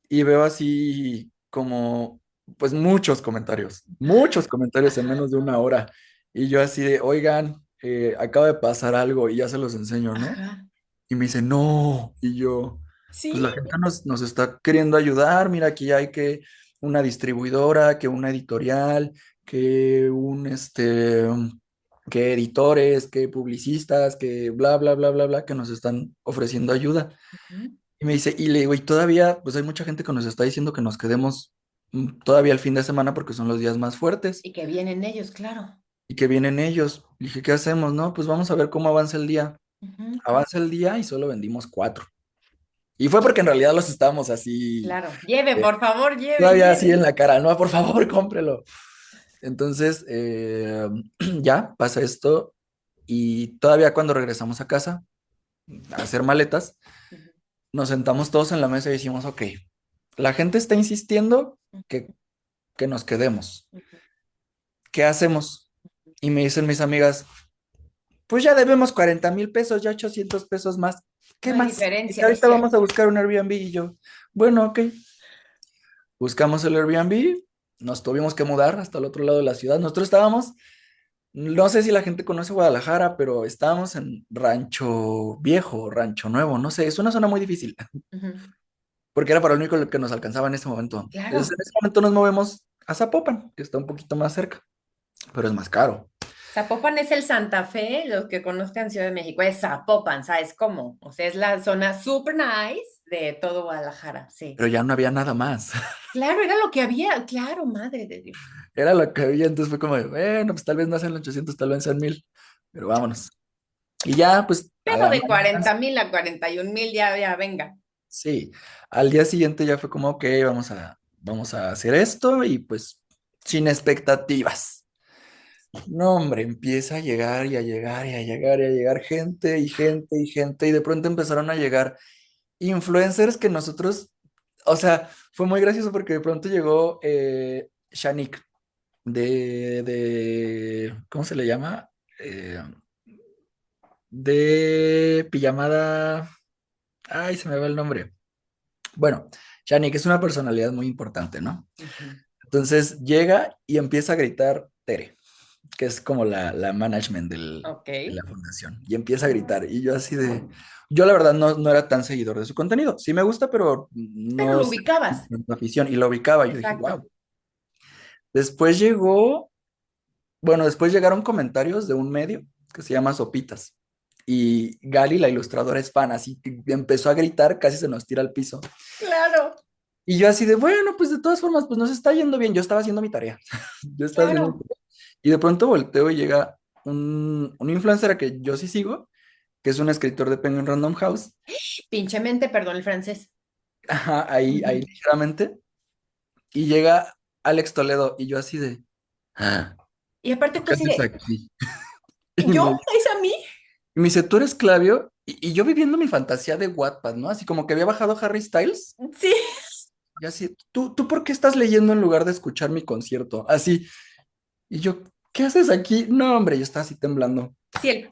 y veo así como, pues muchos comentarios en Ajá, menos de una hora. Y yo así de, oigan, acaba de pasar algo y ya se los enseño, ¿no? ajá. Y me dice, no. Y yo, pues Sí, la gente nos está queriendo ayudar. Mira, aquí hay que una distribuidora, que una editorial, que que editores, que publicistas, que bla, bla, bla, bla, bla, que nos están ofreciendo ayuda. ujú. Y me dice, y le digo, y todavía, pues hay mucha gente que nos está diciendo que nos quedemos todavía el fin de semana porque son los días más fuertes. Y que vienen ellos, claro. y que vienen ellos. Le dije, ¿qué hacemos? No, pues vamos a ver cómo avanza el día. Ujú. Avanza el día y solo vendimos 4. Y fue porque en realidad los estábamos así, Claro, lleve, eh, por favor, lleve, todavía así en lleve. la cara, no, por favor, cómprelo. Entonces, ya pasa esto y todavía cuando regresamos a casa a hacer maletas, Ujú, nos sentamos todos en la mesa y decimos, ok, la gente está insistiendo que, ujú, que nos quedemos. ujú. ¿Qué hacemos? Y me dicen mis amigas, pues ya debemos 40,000 pesos, ya 800 pesos más. No ¿Qué hay más? Y diferencia, es ahorita vamos cierto. a buscar un Airbnb y yo, bueno, ok. Buscamos el Airbnb, nos tuvimos que mudar hasta el otro lado de la ciudad. Nosotros estábamos, no sé si la gente conoce Guadalajara, pero estábamos en Rancho Viejo, Rancho Nuevo, no sé, es una zona muy difícil, Ujú. porque era para lo único que nos alcanzaba en ese momento. Entonces, Claro. en ese momento nos movemos a Zapopan, que está un poquito más cerca, pero es más caro. Zapopan es el Santa Fe, los que conozcan Ciudad de México, es Zapopan, ¿sabes cómo? O sea, es la zona super nice de todo Guadalajara, sí. Pero ya no había nada más. Claro, era lo que había, claro, madre de Dios. Era lo que había, entonces fue como, de, bueno, pues tal vez no sean los 800, tal vez sean 1,000, pero vámonos. Y ya, pues, a Pero la de mañana, 40,000 a 41,000, ya, ya, venga. sí, al día siguiente ya fue como, ok, vamos a hacer esto y pues sin expectativas. No, hombre, empieza a llegar y a llegar y a llegar y a llegar gente y gente y gente y de pronto empezaron a llegar influencers que nosotros, o sea, fue muy gracioso porque de pronto llegó Shanik ¿cómo se le llama? Eh, de pijamada, ay, se me va el nombre. Bueno, Shanik es una personalidad muy importante, ¿no? Ujú. Entonces llega y empieza a gritar Tere, que es como la management Ok. de la fundación, y empieza a gritar. Y yo así de, yo la verdad no era tan seguidor de su contenido. Sí me gusta, pero Pero no lo es ubicabas. una afición. Y lo ubicaba. Yo dije, Exacto. wow. Después llegó, bueno, después llegaron comentarios de un medio que se llama Sopitas. Y Gali, la ilustradora, es fan, así que empezó a gritar, casi se nos tira al piso. Claro, Y yo así de, bueno, pues de todas formas, pues nos está yendo bien. Yo estaba haciendo mi tarea. Yo estaba haciendo mi claro. tarea. Y de pronto volteo y llega un influencer a que yo sí sigo, que es un escritor de Penguin Random House. Pinchemente, perdón el francés. Ajá, ahí Ujú. ligeramente. Y llega Alex Toledo y yo así de, ah, Y aparte ¿tú tú qué así haces de, aquí? ¿yo? ¿Es a mí? Y me dice, ¿tú eres Clavio? Y yo viviendo mi fantasía de Wattpad, ¿no? Así como que había bajado Harry Styles. Sí. Y así, ¿tú por qué estás leyendo en lugar de escuchar mi concierto? Así. Y yo, ¿qué haces aquí? No, hombre, yo estaba así temblando. Sí, no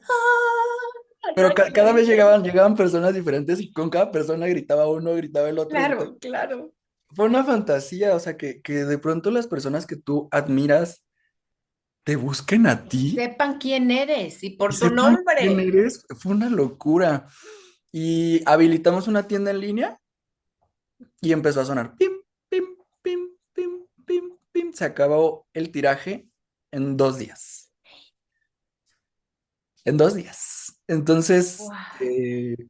Pero hay una cada vez diferencia. llegaban personas diferentes y con cada persona gritaba uno, gritaba el otro. Claro, claro. Fue una fantasía, o sea, que de pronto las personas que tú admiras te busquen a ti Sepan quién eres y y por tu sepan quién nombre. eres. Fue una locura. Y habilitamos una tienda en línea y empezó a sonar pim, pim, pim, pim, pim, pim. Se acabó el tiraje en 2 días. En 2 días. Entonces, Wow.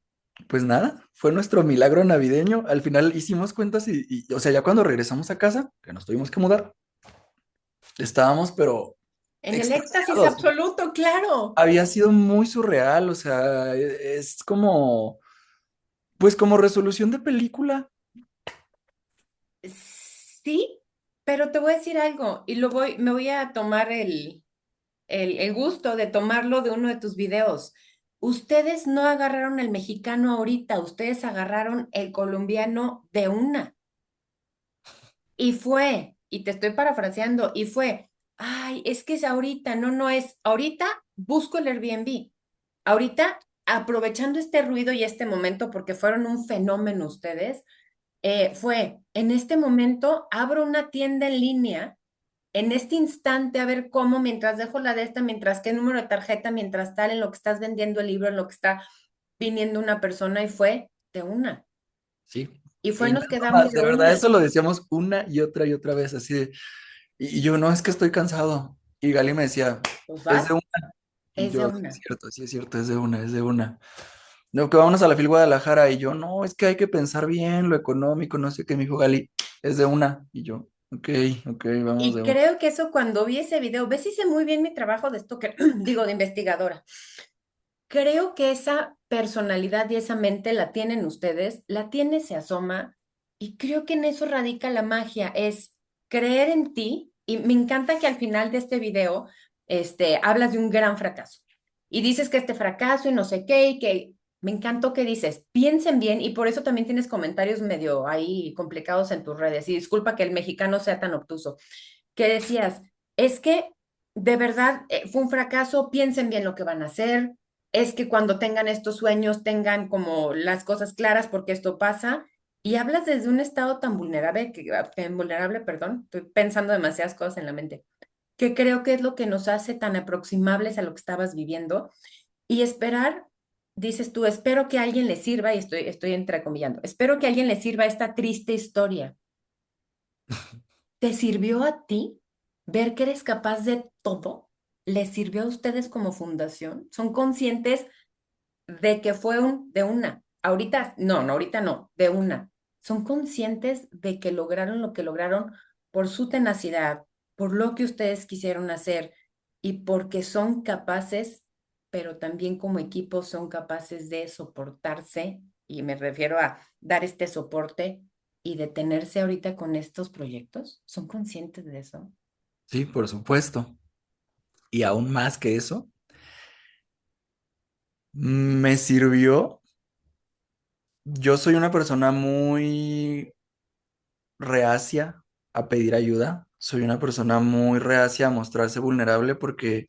pues nada, fue nuestro milagro navideño. Al final hicimos cuentas o sea, ya cuando regresamos a casa, que nos tuvimos que mudar, estábamos, pero En el éxtasis extasiados. absoluto, claro. Había sido muy surreal, o sea, es como, pues como resolución de película. Sí, pero te voy a decir algo y me voy a tomar el gusto de tomarlo de uno de tus videos. Ustedes no agarraron el mexicano ahorita, ustedes agarraron el colombiano de una. Y fue, y te estoy parafraseando, y fue, ay, es que es ahorita, no, no es, ahorita busco el Airbnb. Ahorita, aprovechando este ruido y este momento, porque fueron un fenómeno ustedes, fue, en este momento abro una tienda en línea, en este instante, a ver cómo, mientras dejo la de esta, mientras qué número de tarjeta, mientras tal, en lo que estás vendiendo el libro, en lo que está viniendo una persona, y fue de una. Sí. Y fue, Y no nos es broma, quedamos de de verdad, una. eso lo decíamos una y otra vez, así de, y yo, no, es que estoy cansado. Y Gali me decía, Pues es de vas, una. Y es de yo, una. sí es cierto, es de una, es de una. No, que vámonos a la FIL Guadalajara. Y yo, no, es que hay que pensar bien lo económico, no sé qué. Me dijo Gali, es de una. Y yo, Ok, ok, vamos Y de uno. creo que eso cuando vi ese video, ves, hice muy bien mi trabajo de esto que digo, de investigadora. Creo que esa personalidad y esa mente la tienen ustedes, la tiene, se asoma, y creo que en eso radica la magia, es creer en ti, y me encanta que al final de este video, hablas de un gran fracaso, y dices que este fracaso y no sé qué, y que me encantó que dices, piensen bien, y por eso también tienes comentarios medio ahí complicados en tus redes, y disculpa que el mexicano sea tan obtuso, que decías, es que de verdad fue un fracaso, piensen bien lo que van a hacer, es que cuando tengan estos sueños tengan como las cosas claras porque esto pasa y hablas desde un estado tan vulnerable, vulnerable, perdón, estoy pensando demasiadas cosas en la mente, que creo que es lo que nos hace tan aproximables a lo que estabas viviendo y esperar, dices tú, espero que a alguien le sirva, y estoy entrecomillando, espero que a alguien le sirva esta triste historia. ¿Te sirvió a ti ver que eres capaz de todo? ¿Les sirvió a ustedes como fundación? ¿Son conscientes de que fue de una? Ahorita, no, no, ahorita no, de una. ¿Son conscientes de que lograron lo que lograron por su tenacidad, por lo que ustedes quisieron hacer y porque son capaces, pero también como equipo son capaces de soportarse? Y me refiero a dar este soporte y detenerse ahorita con estos proyectos. ¿Son conscientes de eso? Sí, por supuesto. Y aún más que eso, me sirvió. Yo soy una persona muy reacia a pedir ayuda. Soy una persona muy reacia a mostrarse vulnerable porque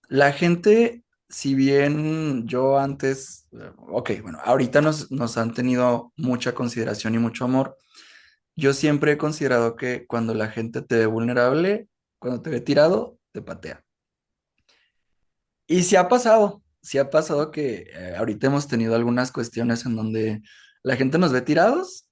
la gente, si bien yo antes, ok, bueno, ahorita nos han tenido mucha consideración y mucho amor, yo siempre he considerado que cuando la gente te ve vulnerable, cuando te ve tirado, te patea. Y sí ha pasado que ahorita hemos tenido algunas cuestiones en donde la gente nos ve tirados.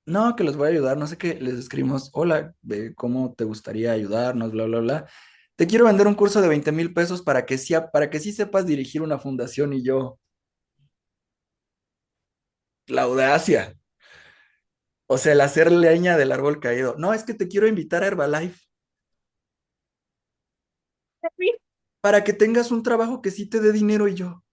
No, que les voy a ayudar, no sé qué, les escribimos, hola, ¿cómo te gustaría ayudarnos? Bla, bla, bla. Te quiero vender un curso de 20,000 pesos para que sí sepas dirigir una fundación y yo, la audacia, o sea, el hacer leña del árbol caído. No, es que te quiero invitar a Herbalife para que tengas un trabajo que sí te dé dinero y yo.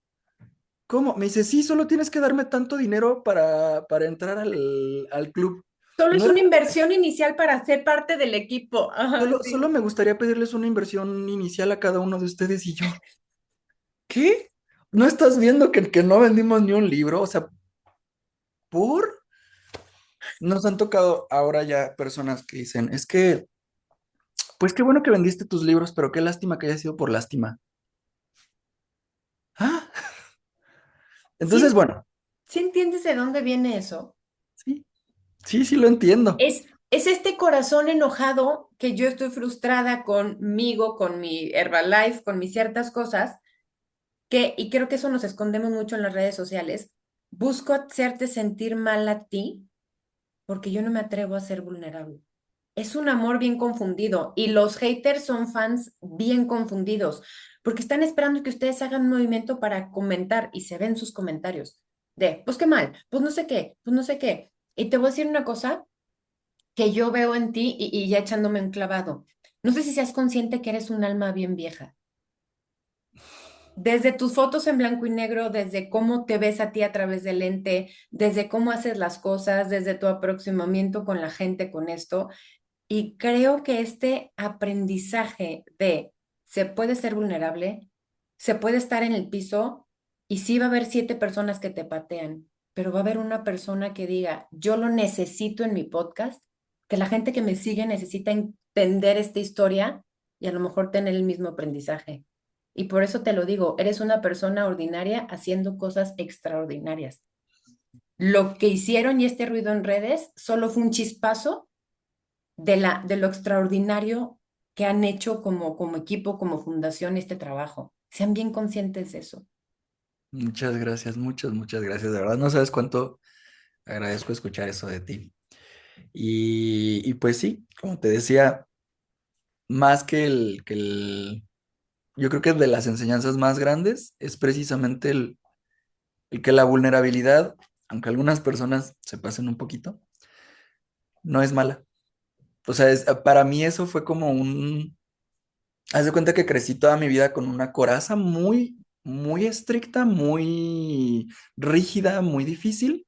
¿Cómo? Me dice, sí, solo tienes que darme tanto dinero para entrar al club. Solo es No, una inversión inicial para ser parte del equipo. Ajá, solo sí. me gustaría pedirles una inversión inicial a cada uno de ustedes y yo. ¿Qué? ¿No estás viendo que no vendimos ni un libro? O sea, ¿por? Nos han tocado ahora ya personas que dicen, es que, pues qué bueno que vendiste tus libros, pero qué lástima que haya sido por lástima. Ah, ¿Sí, entonces, bueno, sí entiendes de dónde viene eso? sí, sí, sí lo entiendo. Es este corazón enojado que yo estoy frustrada conmigo, con mi Herbalife, con mis ciertas cosas, y creo que eso nos escondemos mucho en las redes sociales. Busco hacerte sentir mal a ti porque yo no me atrevo a ser vulnerable. Es un amor bien confundido y los haters son fans bien confundidos porque están esperando que ustedes hagan un movimiento para comentar y se ven sus comentarios de, pues qué mal, pues no sé qué, pues no sé qué. Y te voy a decir una cosa que yo veo en ti y ya echándome un clavado. No sé si seas consciente que eres un alma bien vieja. Desde tus fotos en blanco y negro, desde cómo te ves a ti a través del lente, desde cómo haces las cosas, desde tu aproximamiento con la gente con esto. Y creo que este aprendizaje de se puede ser vulnerable, se puede estar en el piso y sí va a haber 7 personas que te patean, pero va a haber una persona que diga, yo lo necesito en mi podcast, que la gente que me sigue necesita entender esta historia y a lo mejor tener el mismo aprendizaje. Y por eso te lo digo, eres una persona ordinaria haciendo cosas extraordinarias. Lo que hicieron y este ruido en redes solo fue un chispazo de lo extraordinario que han hecho como equipo, como fundación, este trabajo. Sean bien conscientes de eso. Muchas gracias, muchas, muchas gracias. De verdad, no sabes cuánto agradezco escuchar eso de ti. Y pues sí, como te decía, más yo creo que de las enseñanzas más grandes es precisamente el que la vulnerabilidad, aunque algunas personas se pasen un poquito, no es mala. O sea, para mí eso fue como un... Haz de cuenta que crecí toda mi vida con una coraza muy, muy estricta, muy rígida, muy difícil.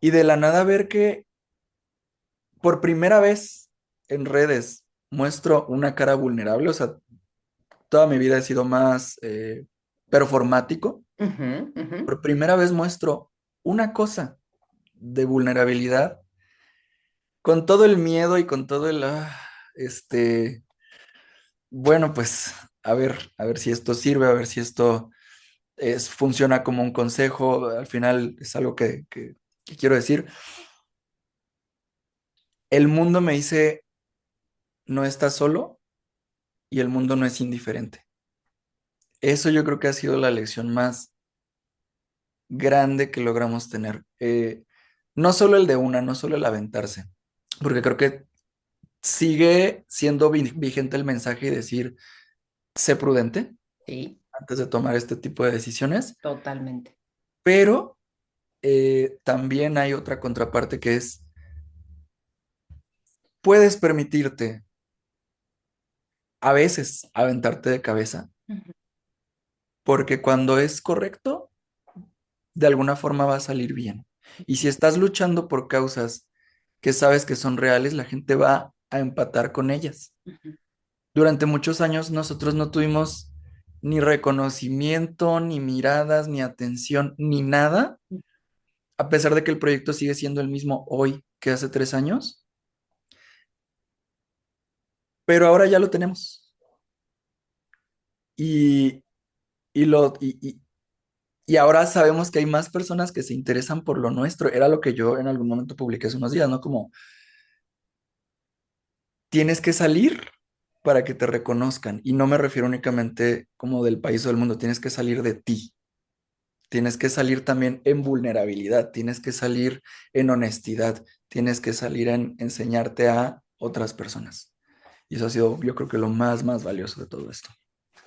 Y de la nada ver que por primera vez en redes muestro una cara vulnerable, o sea, toda mi vida he sido más performático. Ujú, ujú. Por primera vez muestro una cosa de vulnerabilidad con todo el miedo y con todo el, bueno, pues a ver si esto sirve, a ver si esto funciona como un consejo. Al final es algo que quiero decir. El mundo me dice, no estás solo y el mundo no es indiferente. Eso yo creo que ha sido la lección más grande que logramos tener. No solo el de una, no solo el aventarse, porque creo que sigue siendo vigente el mensaje y decir, sé prudente Sí, antes de tomar este tipo de decisiones, totalmente. pero también hay otra contraparte que es, puedes permitirte a veces aventarte de cabeza, Ujú, porque cuando es correcto, de alguna forma va a salir bien. Y si estás luchando por causas que sabes que son reales, la gente va a empatar con ellas. ujú. Durante muchos años nosotros no tuvimos ni reconocimiento, ni miradas, ni atención, ni nada, a pesar de que el proyecto sigue siendo el mismo hoy que hace 3 años, pero ahora ya lo tenemos. Y, y, lo, y ahora sabemos que hay más personas que se interesan por lo nuestro. Era lo que yo en algún momento publiqué hace unos días, ¿no? Como tienes que salir para que te reconozcan. Y no me refiero únicamente como del país o del mundo, tienes que salir de ti. Tienes que salir también en vulnerabilidad, tienes que salir en honestidad, tienes que salir en enseñarte a otras personas. Y eso ha sido, yo creo que lo más valioso de todo esto.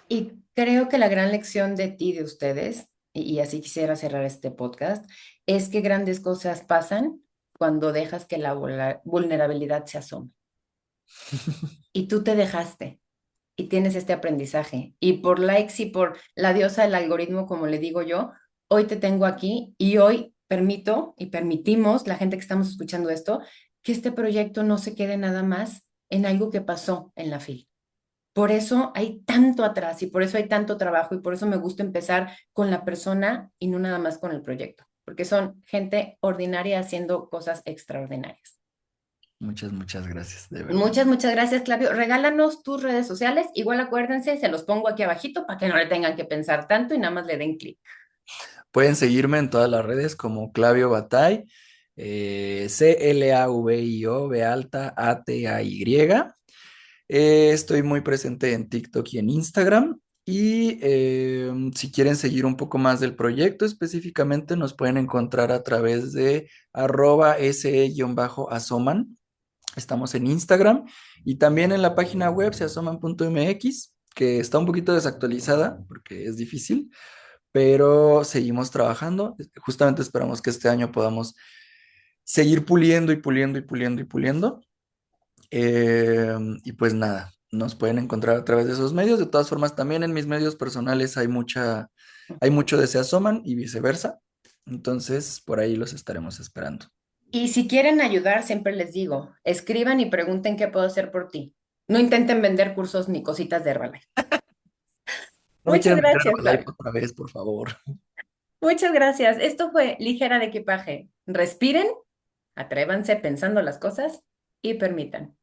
Y creo que la gran lección de ti, de ustedes, y así quisiera cerrar este podcast, es que grandes cosas pasan cuando dejas que la vulnerabilidad se asome. Y tú te dejaste y tienes este aprendizaje. Y por likes y por la diosa del algoritmo, como le digo yo, hoy te tengo aquí y hoy permito y permitimos, la gente que estamos escuchando esto, que este proyecto no se quede nada más en algo que pasó en la fila. Por eso hay tanto atrás y por eso hay tanto trabajo y por eso me gusta empezar con la persona y no nada más con el proyecto, porque son gente ordinaria haciendo cosas extraordinarias. Muchas gracias, de verdad. Muchas gracias, Clavio. Regálanos tus redes sociales. Igual acuérdense, se los pongo aquí abajito para que no le tengan que pensar tanto y nada más le den clic. Pueden seguirme en todas las redes como Clavio Batay, Clavio B alta ATAY. Estoy muy presente en TikTok y en Instagram. Y si quieren seguir un poco más del proyecto específicamente, nos pueden encontrar a través de @se-asoman. Estamos en Instagram y también en la página web seasoman.mx, que está un poquito desactualizada porque es difícil, pero seguimos trabajando. Justamente esperamos que este año podamos seguir puliendo y puliendo y puliendo y puliendo. Y pues nada, nos pueden encontrar a través de esos medios. De todas formas, también en mis medios personales hay mucho de Se Asoman y viceversa. Entonces, por ahí los estaremos esperando. Y si quieren ayudar, siempre les digo, escriban y pregunten qué puedo hacer por ti. No intenten vender cursos ni cositas de Herbalife. No me Muchas quieren meter gracias, a live Flavio. otra vez, por favor. Muchas gracias. Esto fue Ligera de Equipaje. Respiren, atrévanse pensando las cosas y permitan.